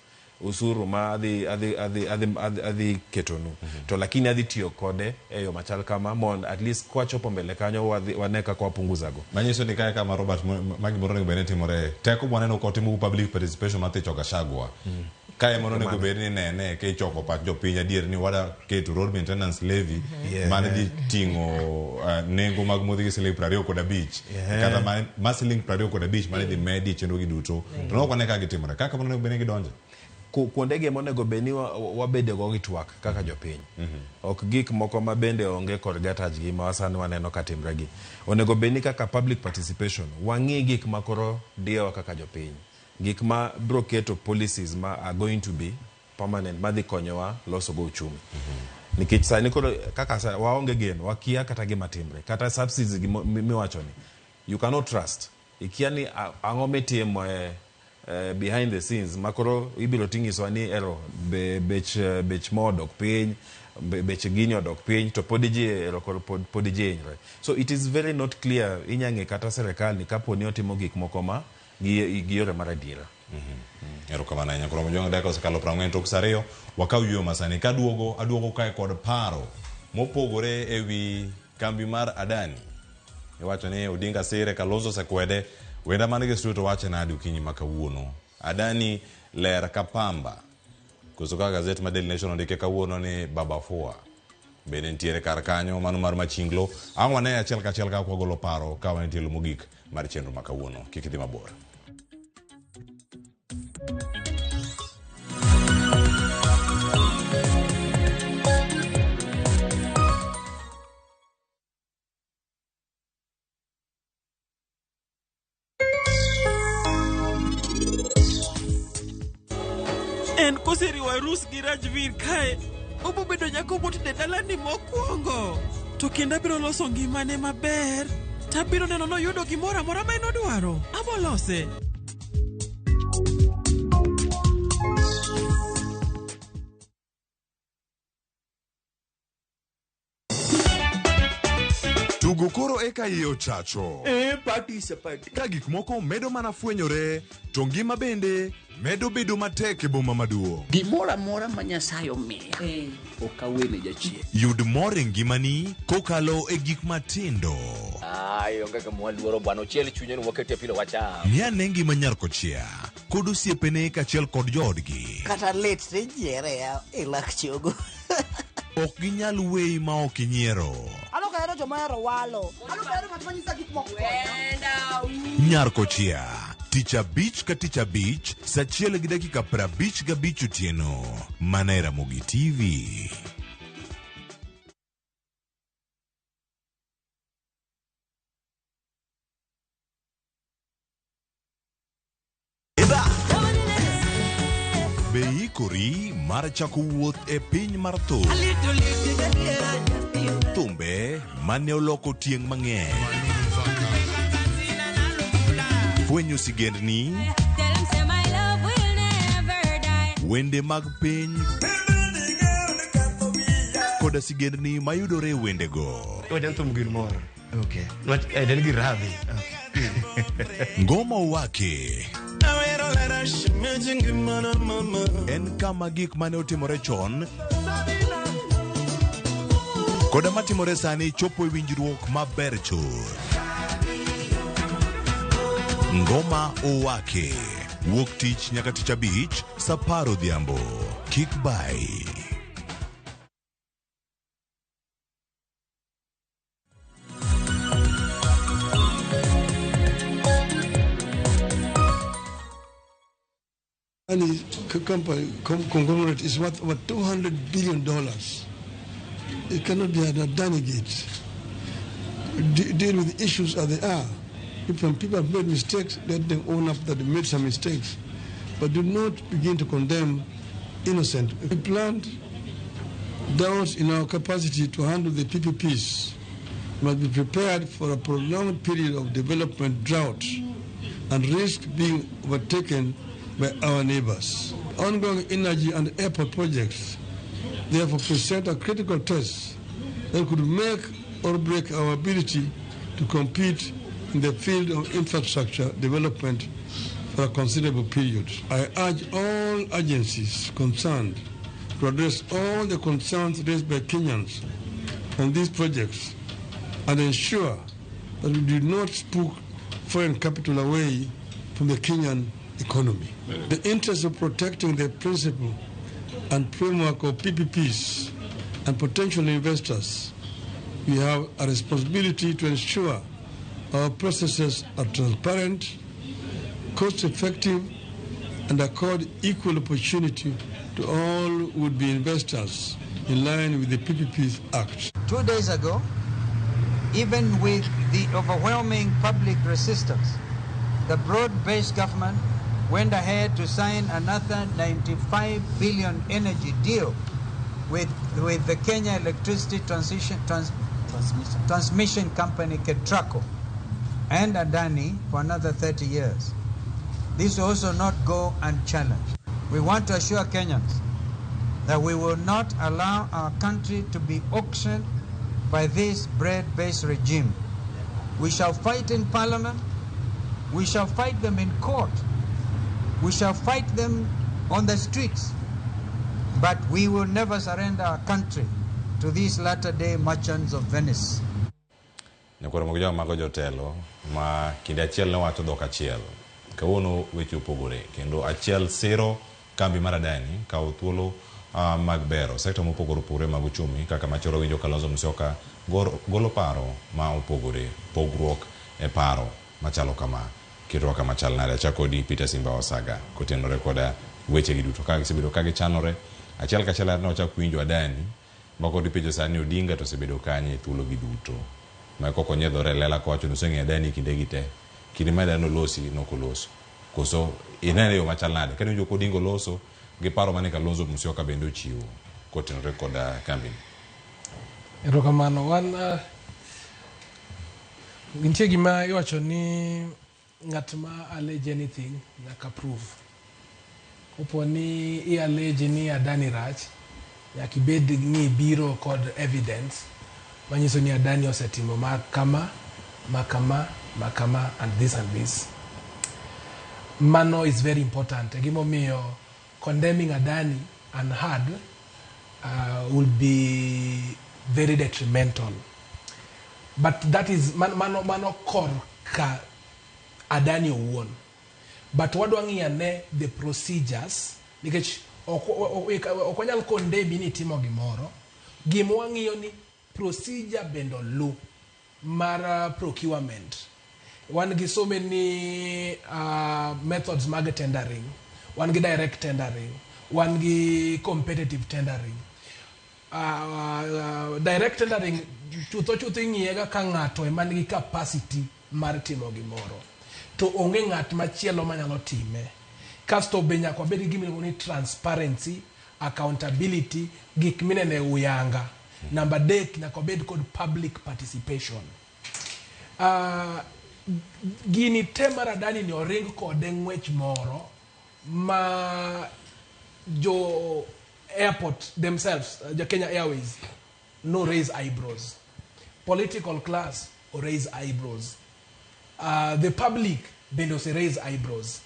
usuru ma adhi ketonu to lakini adhi tiyo kode eyo machal kama mon at least kwa chopo mbele kanyo waneka kwa punguzago manyiso ni kaya kama Robert magimoro nego bene timore teko mwaneno ko timo public participation mathicho Gachagua kaya mono nego bene nene ke choko pat jopiny adier ni wada keto road maintenance levy mane di tingo nengo mag modhi siling 25 kata ma siling 25 mane di medi chenro gi duto to no kwane ka gitimore kaka mono nego bene gidonje kuondege monego beni wabede go gitwak kaka jopiny ok gik moko ma bende onge kod gatach gi ma wasani waneno katimre gi onego beni kaka public participation wang'i gik makoro dio kaka jopiny gik ma bro keto policies ma are going to be permanent madhi konyowa loso go uchumi nikech sani koro kaka waonge geno wakia kata gima timre kata subsidies miwacho ni you cannot trust ikia ni ang'o mitimo behind the scenes makoro ibiro tingiso ni ero bech modok piny bech ginyo dok piny to podiji ero podiji right? So it is very not clear inyange kata serikal ni kapo ni otimo gik moko ma giyore maradiera ero kama na nyakoro mjonga dako sekalo prangwen tok sareyo wakau yo masani aduogo kae kod paro mopogore ewi kambi mar Adani iwacho ni Odinga sire Kalonzo sekwede wenda manige stuto wache na adi ukinyi makawuono Adani ler kapamba kusoka gazeti ma Daily Nation ondike kawuono ni Baba Fua bende ntiere kar kanyo mano mar machinglo ang'wane achiel kachiel ka kwa golo paro ka wan tielo mogik mar chenro makawuono kik idhi mabor. En koseriwa Rus gi Rajvir kae obo bedo nyako motede dalani mokwongo to kendo abiro loso ngimane maber tabiro neno noyudo gimoro amora ma enodwaro abolose. Tugo koro eka iyo chacho. Party is a party. Ka gik moko medo mana fwenyore, to ngima bende medo bedo matek e boma maduong'. Gimora mora ma Nyasaye omiya. Okawene jachien. Yud mor e ngimani kokalo e gik matindo. Onge ka mwaluoro bwana ochiel chunye ni wakete pile wacha. Ni ane ngima nyarkochia kod osiepene kachiel kod joodgi. Kata let ne nyiere ya e lak chogo. Ok ginyal weyi ma ok inyiero. Kero jomahero walo. Kero ng'at manyisa gik moko. Nyarkochia tich abich ka tich abich saa 1:55 otieno mana e Ramogi TV. Be ikori mar chako wuoth e piny mar thum? Thumbe mane oloko tieng' mang'eny. Fwenyo sigendni, wende mag piny, koda sigendni mayudore e wendego. Ngoma Owake en kama gik mane otimore chon koda matimore sani chopo e winjruok maber chuth. Ngoma Owake wuok tich nyaka tich abich saa 10 odhiambo. Kik bai. Any company conglomerate is worth over $200 billion. It cannot be a renegade. Deal with the issues as they are. If people have made mistakes, let them own up that they made some mistakes. But do not begin to condemn innocent. We plant doubts in our capacity to handle the PPPs. We must be prepared for a prolonged period of development drought and risk being overtaken by our neighbors. Ongoing energy and airport projects therefore present a critical test that could make or break our ability to compete in the field of infrastructure development for a considerable period. I urge all agencies concerned to address all the concerns raised by Kenyans on these projects and ensure that we do not spook foreign capital away from the Kenyan economy. The interest of protecting the principle and framework of PPPs and potential investors, we have a responsibility to ensure our processes are transparent, cost-effective, and accord equal opportunity to all would-be investors in line with the PPPs Act. 2 days ago, even with the overwhelming public resistance, the broad-based government went ahead to sign another 95 billion energy deal with the Kenya Electricity Transmission Company, KETRACO, and Adani for another 30 years. This will also not go unchallenged. We want to assure Kenyans that we will not allow our country to be auctioned by this bread-based regime. We shall fight in parliament, we shall fight them in court, we shall fight them on the streets, but we will never surrender our country to these latter-day merchants of Venice. Nyakoro mogo mago jotelo ma kinde achiel ne wacho dhok achiel. Kawuono weche opogore kendo achiel siro kambi mar Adani kawo thuolo mag bero sekta mopogore opogore mag uchumi kaka machoro winjo Kalonzo Musyoka golo paro ma opogore pogruok e paro machalo kama kiro kama chal nade chako di Peter Simba Wasaga kotenore koda weche gi duto kaka sebedo kage chanore achiel ka chiel ne ochako winjo Adani bako di pejo sani Odinga to sebedo kanye thuolo gi duto ma koko nyedhore lela kowacho no sengi Adani kinde gite kinde ma Adani losi nokoloso koso inene yo machal nade kane jo Odinga loso gi paro mane Kalonzo Musyoka bende ochiwo kotenore koda kambi. Erokamano wan nitie gima iwacho ni ng'at ma allege anything nyaka prove. Opo ni i allege ni Adani rach nyaka ibed ni biro kod evidence manyiso ni Adani osetimo makama and this. Mano is very important. Gimomiyo condemning Adani unheard will be very detrimental. But that is mano kor ka Adani owuon. But wadwa ng'iyo ane the procedures nikech okonyal condemn ni timo gimoro. Gima wang'iyo ni procedure bendo lu mar procurement. Wan gi so many methods mag tendering. Wan gi direct tendering. Wan gi competitive tendering. Direct tendering chutho ing'iega ka ng'ato ema nigi capacity mar timo gimoro to onge ng'at machielo manyalo time. Kasto be nyaka wabed gi gimiluongo ni transparency, accountability, gik minene uyanga. Number 3 nyaka wabed kod public participation. Gini te mar Adani ni oring kode ng'wech moro ma jo airport themselves, the Kenya Airways, no raise eyebrows. Political class or raise eyebrows. The public, they don't say raise eyebrows.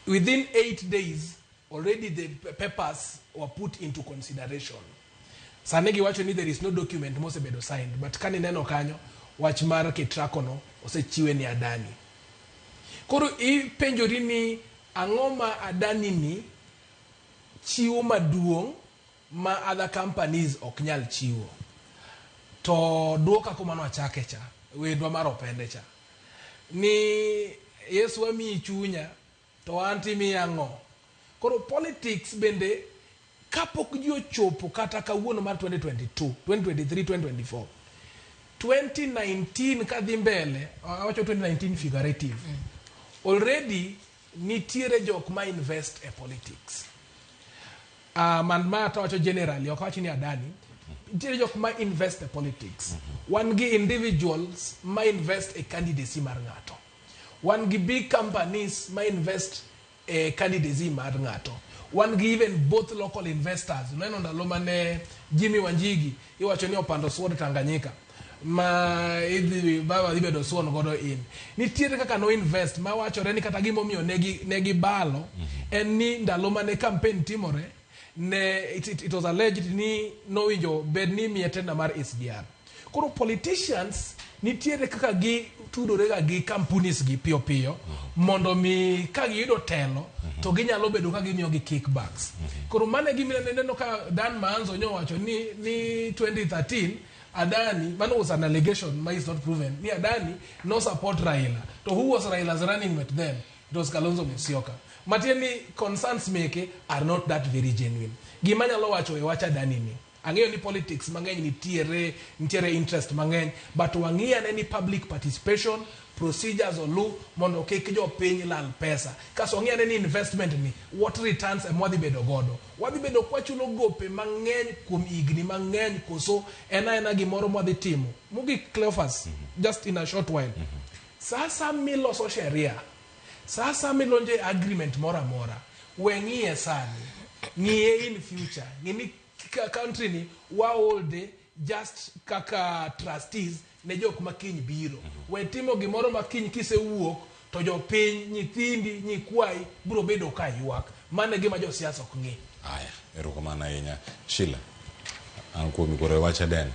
Within 8 days, already the papers were put into consideration. Sanegi wacho ni there is no document mose bedo signed, but kani neno kanyo, wach mar KETRACO no, ose chiwe ni Adani. Koro ipenjori ni ang'oma Adani ni chiwo maduong' ma other companies ok nyal chiwo. To duoka kumano achake cha, wedwa mar opende cha. Ni Yesu wamiyi chunya, to anti mi ang'o. Koro politics bende kapok ji ochopo kata kawuono mar 2022, 2023, 2024. 2019 kadhi mbele, awacho 2019 figurative. Already nitiere jok ma invest e politics. Man ma awacho generally, okawacho ni Adani, nitiere jok ma invest e politics. Wan gi individuals ma invest e candidacy mar ng'ato. Wan gi big companies ma invest e candidacy mar ng'ato. Wan gi even both local investors. Neno ndalo mane Jimmy Wanjigi iwacho ni opando sword Tanganyika. Ma baba ibedo suon godo in. Nitiere kaka no invest ma wachore ni kata gimomiyo negi balo en ni ndalo mane campaign timore it was alleged ni nowinjo bed ni mietenda mar SDR. Koro politicians nitiere kaka gi tudore ga gi companies gi piyo piyo mondo mi ka giyudo telo to ginyalo bedo ka gimiyo gi kickbacks. Koro mane neno ka Dan Maanzo nyowacho ni 2013 Adani, man was an allegation, but it's not proven. Ni Adani no support Raila. So who was Raila's running with them? It was Kalonzo Musyoka. Matieni concerns make are not that very genuine. Gimanya lo wacho e wacha Adani ni. Ang'eyo ni politics mang'eny nitiere interest mang'eny, but wang'iya ne ni public participation, procedures olu mondo kik jo piny lal pesa. Kaso wang'iya ne ni investment ni, what returns wadhi bedo godo. Wadhi bedo kwachulo gope mang'eny kuom higni mang'eny koso ena gimoro mwadhi timo. Mogik Cleophas, just in a short while. Sasa miloso sheria. Sasa milonje agreement mora mora. Weng'iye sani. Ng'iye in future. Ngini country ni waolde just kaka trustees ne jok makiny biro. We timo gimoro makiny kisewuok to jo piny nyithindi nyikwai biro bedo ka ywak. Mane gima jo siasa ok ng'e. Aya, erokamano ahinya. Sheilah, an kuomi koro wacha den.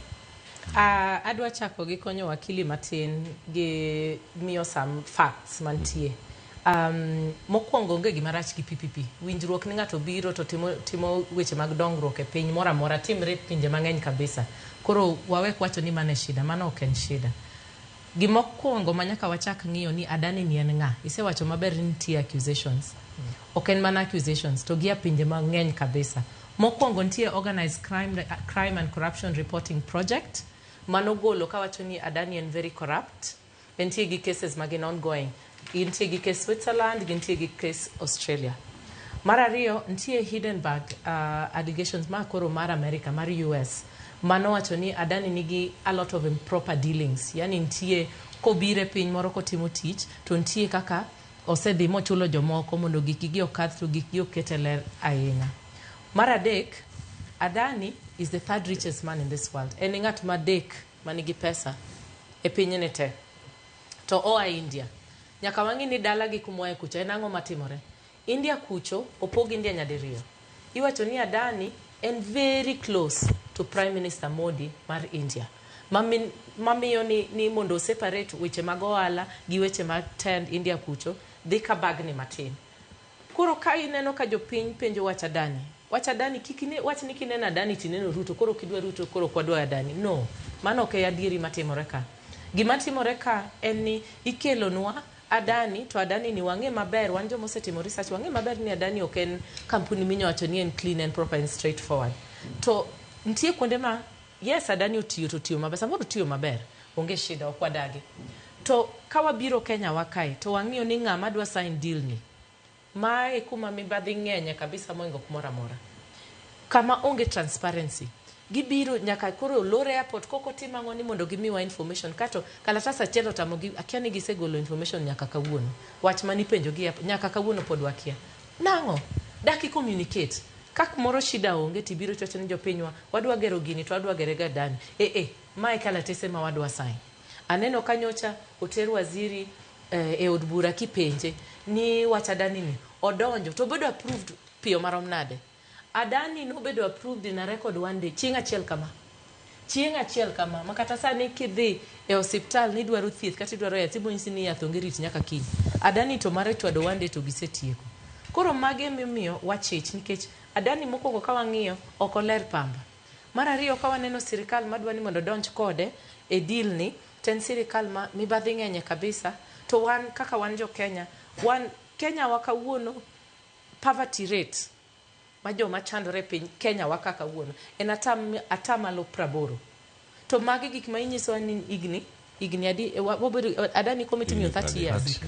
Adwa chako gi konyo wakili matin gi miyo some facts mantie. Mokwongo onge gima rach gi PPP. Winjruok ni ng'ato biro to timo weche mag dongruok e piny mora mora timre pinje mang'eny kabisa. Koro wawek wacho ni mane shida, mano ok en shida. Gimokwongo manyaka wachak ng'iyo ni Adani ni en ng'a. Isewacho maber ni nitie accusations. Ok en mana accusations, to gia pinje mang'eny kabisa. Mokwongo nitie organized crime and corruption reporting project. Mano golo kawacho ni Adani en very corrupt. Nitie gi cases magin ongoing. Nitie gi case Switzerland, nitie gi case Australia. Mar ariyo, nitie Hindenburg allegations ma koro mar America, mar US. Mano wacho ni Adani nigi a lot of improper dealings. Yani nitie kobire piny moro kotimo tich, to nitie kaka osedhi mochulo jomoko mondo gikgi okath to gikgi okete ler ahinya. Mar adek, Adani is the third richest man in this world. En ng'at madek manigi pesa e pinyne te. To oa India. Nyaka wangi ni dala gi kumoe kucho en ang'o matimore. India kucho opog India nyadiriyo. Iwacho ni Adani en very close to Prime Minister Modi mar India. Mamiyo ni mondo separate weche mag ohala gi weche mag tend India kucho dhi ka bagni matin. Koro ka ineno ka jopiny penjo wach Adani. Wach Adani kikine wach ni kineno Adani tineno Ruto koro kidwa Ruto koro kwadwa Adani. No, mano ok adieri matimore ka. Gima timore ka en ni ikelonwa Adani, to Adani ni wang'e maber, wan jomo setimo research, wang'e maber ni Adani ok en kampuni minyowacho ni en clean and proper and straightforward. To nitie kuonde ma, yes, Adani otiyo maber, samoro otiyo maber, onge shida okwadagi. To kawabiro Kenya wakai, to wang'iyo ni ng'ama dwa sign deal ni. Mae kuma mibadhi ng'enye kabisa moingo kumora mora. Kama onge transparency. Gibiro nyaka koro lore airport koko timango ni mondo gimiwa information kato kalatasa chelo tamogi akia ni gisegolo information nyaka kawuono wach mani penjo gi nyaka kawuono pod wakia nango daki communicate kak moro shida onge tibiro chocho ni jopinywa wadwa gero gini to wadwa gere Adani mae kalatese ma wadwa sign aneno kanyocha oter waziri e od bura kipenje ni wach Adani ni odonjo to bedo approved piyo marom nade. Adani no bedo approved in a record one day. Chieng' achiel kama. Makata sani kidhi e hospital ni dwaro thieth kata dwaro yath ibo nyisi ni yath onge rit nyaka kiny. Adani to mare chwado one day to gisetieko. Koro mage mimiyo wachich nikech Adani mokwongo ka wang'iyo ok oler pamba. Mar ariyo ka waneno sirikal madwa ni mondo donj kode e deal ni ten sirikal ma mibadhi ng'enye kabisa to wan kaka wan jo Kenya Kenya wakawuono poverty rate ma joma chandore piny Kenya wa kaka wuono en atamalo 80. To magi gik ma inyiso ni igni adi wabedo adani committee miyo 30 years.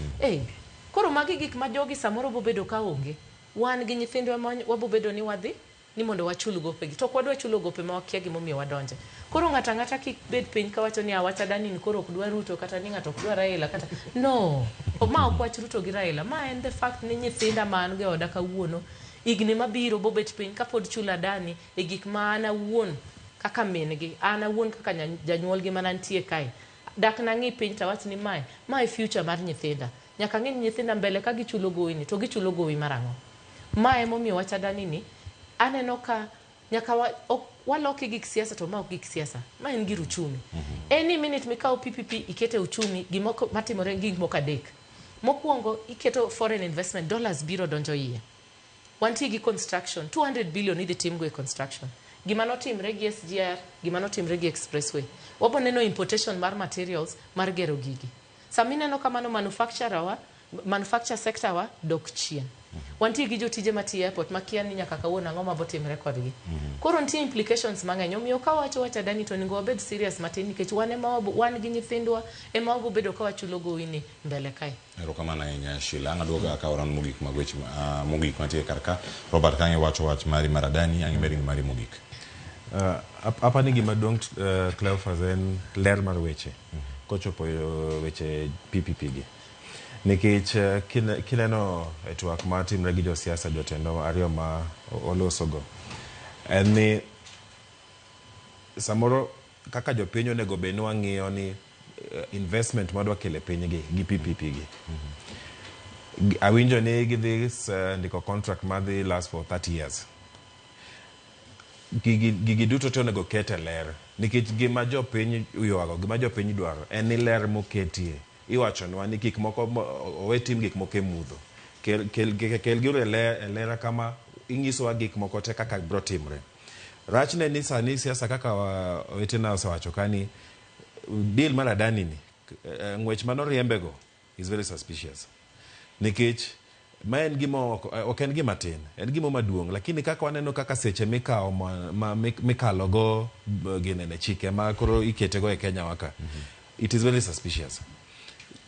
Koro magi gik ma jogi samoro bobedo ka onge. Wan gi nyithindwa wabobedo ni wadhi ni mondo wachul gopegi. To kwadwa chulo gope ma wakia gimomiyo wadonje. Koro ng'ata kik bed piny kawacho ni awacha dani ni koro ok dwa Ruto kata ni ng'ato ok dwa Raila kata no. Ma ok wach Ruto gi Raila. Ma en the fact ni nyithinda man ge oda kawuono igni mabiro bobet piny kapod chula dani e gik ma an awuon kaka min gi an awuon kaka janyuol gi manantie kae. Dak na ng'i piny tawach ni my future mar nyithinda. Nyaka ng'i nyithinda mbele ka gichulo gowi ni to gichulo gowi marang'o. Ma emomiyo wacha dani ni aneno ka nyaka waloki gik siasa to ma ok gik siasa. Ma en gir uchumi. Any minute mikao PPP ikete uchumi gimoko matimore gik moko adek. Mokwongo iketo foreign investment dollars biro donjo iye. Wanti gi construction 200 billion idhi timgo e construction. Gima notimre gi SGR, gima notimre gi expressway. Wabo neno importation mar materials mar gero gigi. Samineno kamano manufacture sector wa dok chien. Wanti gi jotije mati airport makia ni nyaka kawuono ang'o mabotimre kodgi. Koro nitie implications mang'eny. Omiyo ka wacha dani to ningo wabed serious matin nikech wan gi nyithindwa ema wabobedo ka wachulo gowi ni mbele kae. Erokamano ahinya Sheilah. Ang'aduoga ka waran mogik magweche mogik mantie karka. Robert kange wacho wach mari maradani ang'e meri mari mogik. Apa ni gima duong' Cleophas en ler mar weche kochopo weche PPP gi. Nikech kineno e twak ma timre gi josiasa jotendo ariyo ma olosogo en ni samoro kaka jopiny onego bed ni wang'iyo ni investment madwa kele piny gi PPP gi. Awinjo ni gidhi ndiko contract madhi last for 30 years. Gigi duto te onego kete ler nikech gima jopiny uyuago gima jopiny dwaro en ni ler moketie. Iwachonwa ni gik moko owe tim gik moko e mudho. Kel giro e lera kama ing'isowa gik moko te kaka bro timre. Rachne ni sani siasa kaka wetena osewacho kani deal mar adani ni ng'wech manoriembego is very suspicious. Nikech ma en gima ok en gima tin, en gima maduong', lakini kaka waneno kaka seche mikao mikalogo ginene chike ma koro iketego e Kenya waka. It is very suspicious.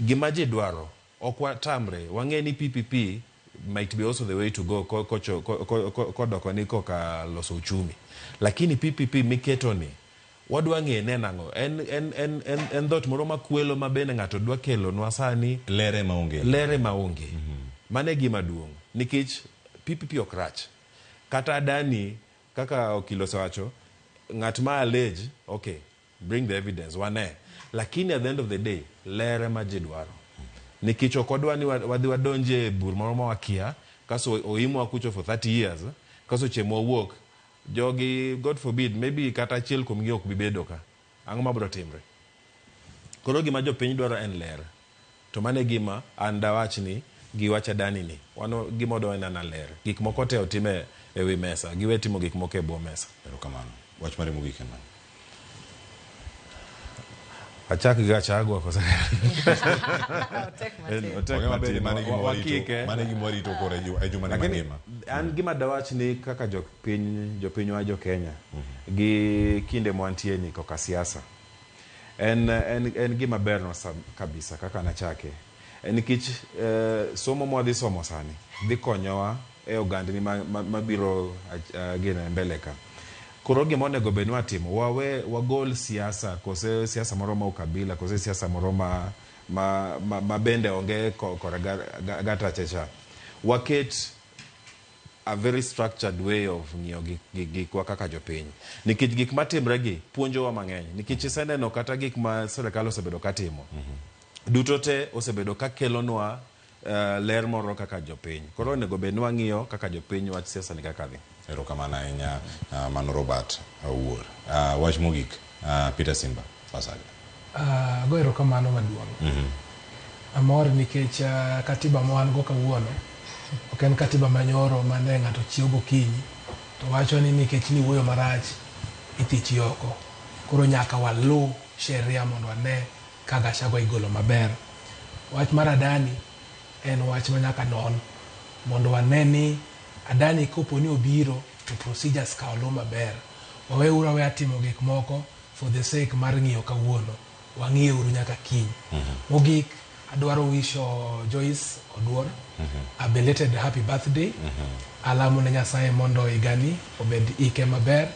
Gima ji dwaro ok watamre wang'e ni PPP might be also the way to go kodoko ni koka loso uchumi, lakini PPP miketo ni wadwa ng'e ne nang'o en dhot moro makwelo ma bende ng'ato dwa kelo nwa sani lere maonge. Mane gima duong' nikech PPP ok rach kata adani kaka okiloso wacho ng'at ma allege okay bring the evidence wane. Lakini at the end of the day lere ma ji dwaro nikech ok odwa ni wadhi wadonje bur moro ma wakia kaso oimwa kucho for 30 years kaso chemo wuok jogi God forbid maybe kata achiel kuom gi ok bibedo ka ang'o mabro timre. Koro gima jopiny dwaro en ler to mane gima andawach ni giwacha dani ni wano gima odwa en ler gik moko te otime e wi mesa giwe timo gik moko e bwo mesa. Erokamano. Wach mari mogik en achak gi achagwa kosa mane gimwarito kore e juma ni mangima. An gima dawach ni kaka jopiny wa jo Kenya gi kinde mwantie ni koka siasa en gima ber no kabisa kaka nachake nikech somo mwadhi somo sani dhi konyowa e ogandni mabiro gine mbele ka. Koro gima onego bed ni watimo wagol siasa kose siasa moro ma ukabila kose siasa moro ma bende onge kore gata checha. Waket a very structured way of ng'iyo gikwa kaka jopiny nikech gik matimre gi puonjowa mang'eny nikech iseneno kata gik ma sirikal osebedo katimo duto te osebedo ka kelonwa ler moro kaka jopiny. Koro onego bed ni wang'iyo kaka jopiny wach siasa ni kaka dhi. Erokamano ahinya mano Robert Owuor. Wach mogik Peter Simba Wasaga. Go erokamano maduong'. Amor nikech katiba ma wan go kawuono ok en katiba manyoro mane ng'ato chiewo gokinyi to wacho ni nikech ni wuoyo marach ithichi oko. Koro nyaka walu sheria mondo wane ka Gachagua igolo maber. Wach mar adani en wach ma nyaka non mondo wane ni adani kopo ni obiro to procedures ka olo maber waweuru aweya timo gik moko for the sake mar ng'iyo kawuono wang'iyeuru nyaka kiny mogik adwaro wisho Joyce Oduor a belated happy birthday alamo ne Nyasaye mondo igani obed ike maber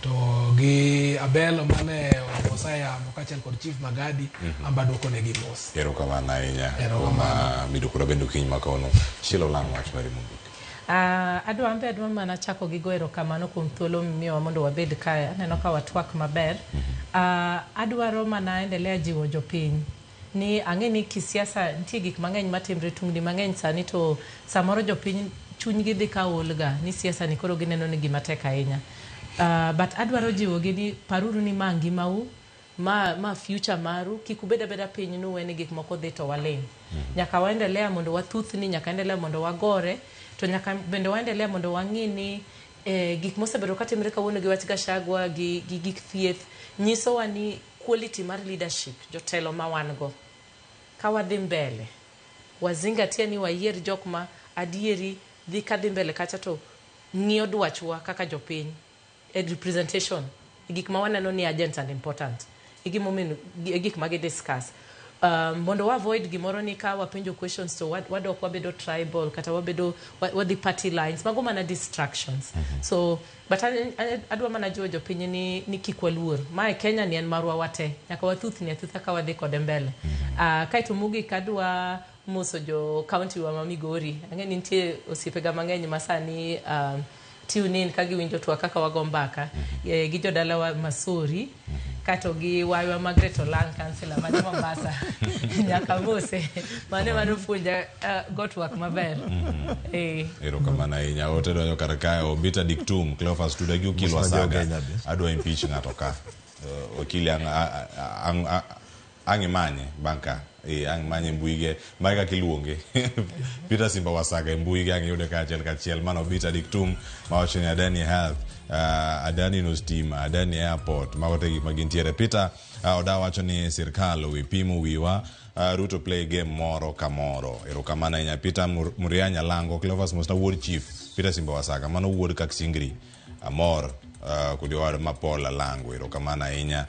to gi Abel mane Wasaga mokachiel kod Chief Magadi amba dwoko ne gi mos. Erokamano ahinya kuom mido kura bendo kiny makono. Sheilah Olang wach mari mogik. Adwa mana chako gi goero kamano kuom thuolo mimiyowa mondo wabed kaya. Aneno ka watwak maber. Adwaro mana endelea jiwo jopiny ni ang'e ni kisiasa nitie gik mang'eny matimre tungni mang'eny sani to samoro jopiny chunygi dhi ka olga ni siasa ni koro gineno ni gima tek ahinya. But adwaro jiwo gi ni paruru ni ma ngimau ma future maru kik ubed abeda piny nu weni gik moko dhi to waling. Nyaka waendelea mondo wathuthni, nyaka endelea mondo wagore, to nyaka bende waendelea mondo wang'i ni gik mosebedo katimre kawuono gi wach Gachagua gi gik thieth nyisowa ni quality mar leadership jotelo ma wan go ka wadhi mbele wazingatia ni wayier jok ma adieri dhi kadhi mbele kacha to ng'iyo dwachwa kaka jopiny representation gik ma waneno ni agent and important gik ma gi discuss mondo avoid gimoro ni ka wapenjo questions to wadok wabedo tribal kata wabedo wadhi party lines mago mana distractions so but adwa mana jiwo jopiny ni kik waluor mae Kenya ni en marwa wate nyaka wathuthni athutha ka wadhi kode mbele kaito mogik adwa moso jo county wa Migori ang'e ni nitie osiepega mang'eny masani tune in kagi winjo tuwa kaka wagombaka gi jodala wa Masori kato gi wayo Margaret Olang kansela ma Mombasa nyaka mose mane manufunja gotwak maber erokamano ahinya ote donjo kar kae obita diktum Cleophas Tuda gi okil Wasaga adwa impeach ng'ato ka okili ang imanye banka ang manye mbuige mai ka kiluonge Peter Simba Wasaga mbuige ang yude ka achiel mano obita diktum ma wacho ni adani health adani no stima adani airport magote gik magintiere Peter oda wacho ni sirkal wipimo wiwa Ruto play game moro kamoro erokamano ahinya Peter Murianya Lango Cleophas Musta Wuod Chief Peter Simba Wasaga mano wuod kak singri amor kudiwar mapola lango erokamano ahinya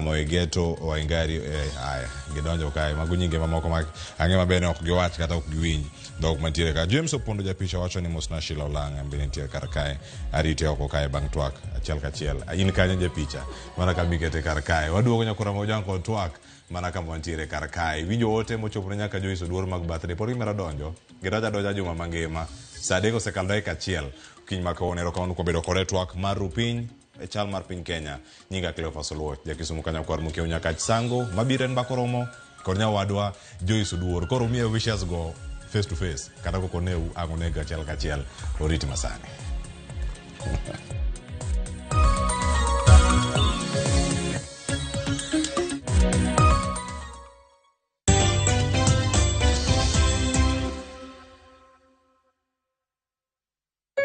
Moegeto Waingari aya gidonjo kae mago nyinge mamoko ma ang'e maber ok giwach kata ok giwinj dhok mantiere ka James Opondo japicha wacho ni mosna Sheilah Olang ambe nitie kar kae arite oko kae bang' twak achiel kachiel in kanyo japicha mana ka mikete kar kae waduogo nyakora mojang kod twak mana kama wantiere kar kae winjo ote mochopre nyaka Joyce Oduor mag birthday por gimera donjo giraja donja juma mangima saa adek osekalo dakika achiel kiny makawuono erokamano kuom bedo kode twak mar Piny e chal mar piny Kenya nyinga Cleophas Oluoch jakisumu kanyakwar mokiew nyaka sango mabiro en mbako romo kod nyawadwa Joyce Oduor koro miye wishes go face to face kata kokoneu ang'onega achiel kachiel oriti masani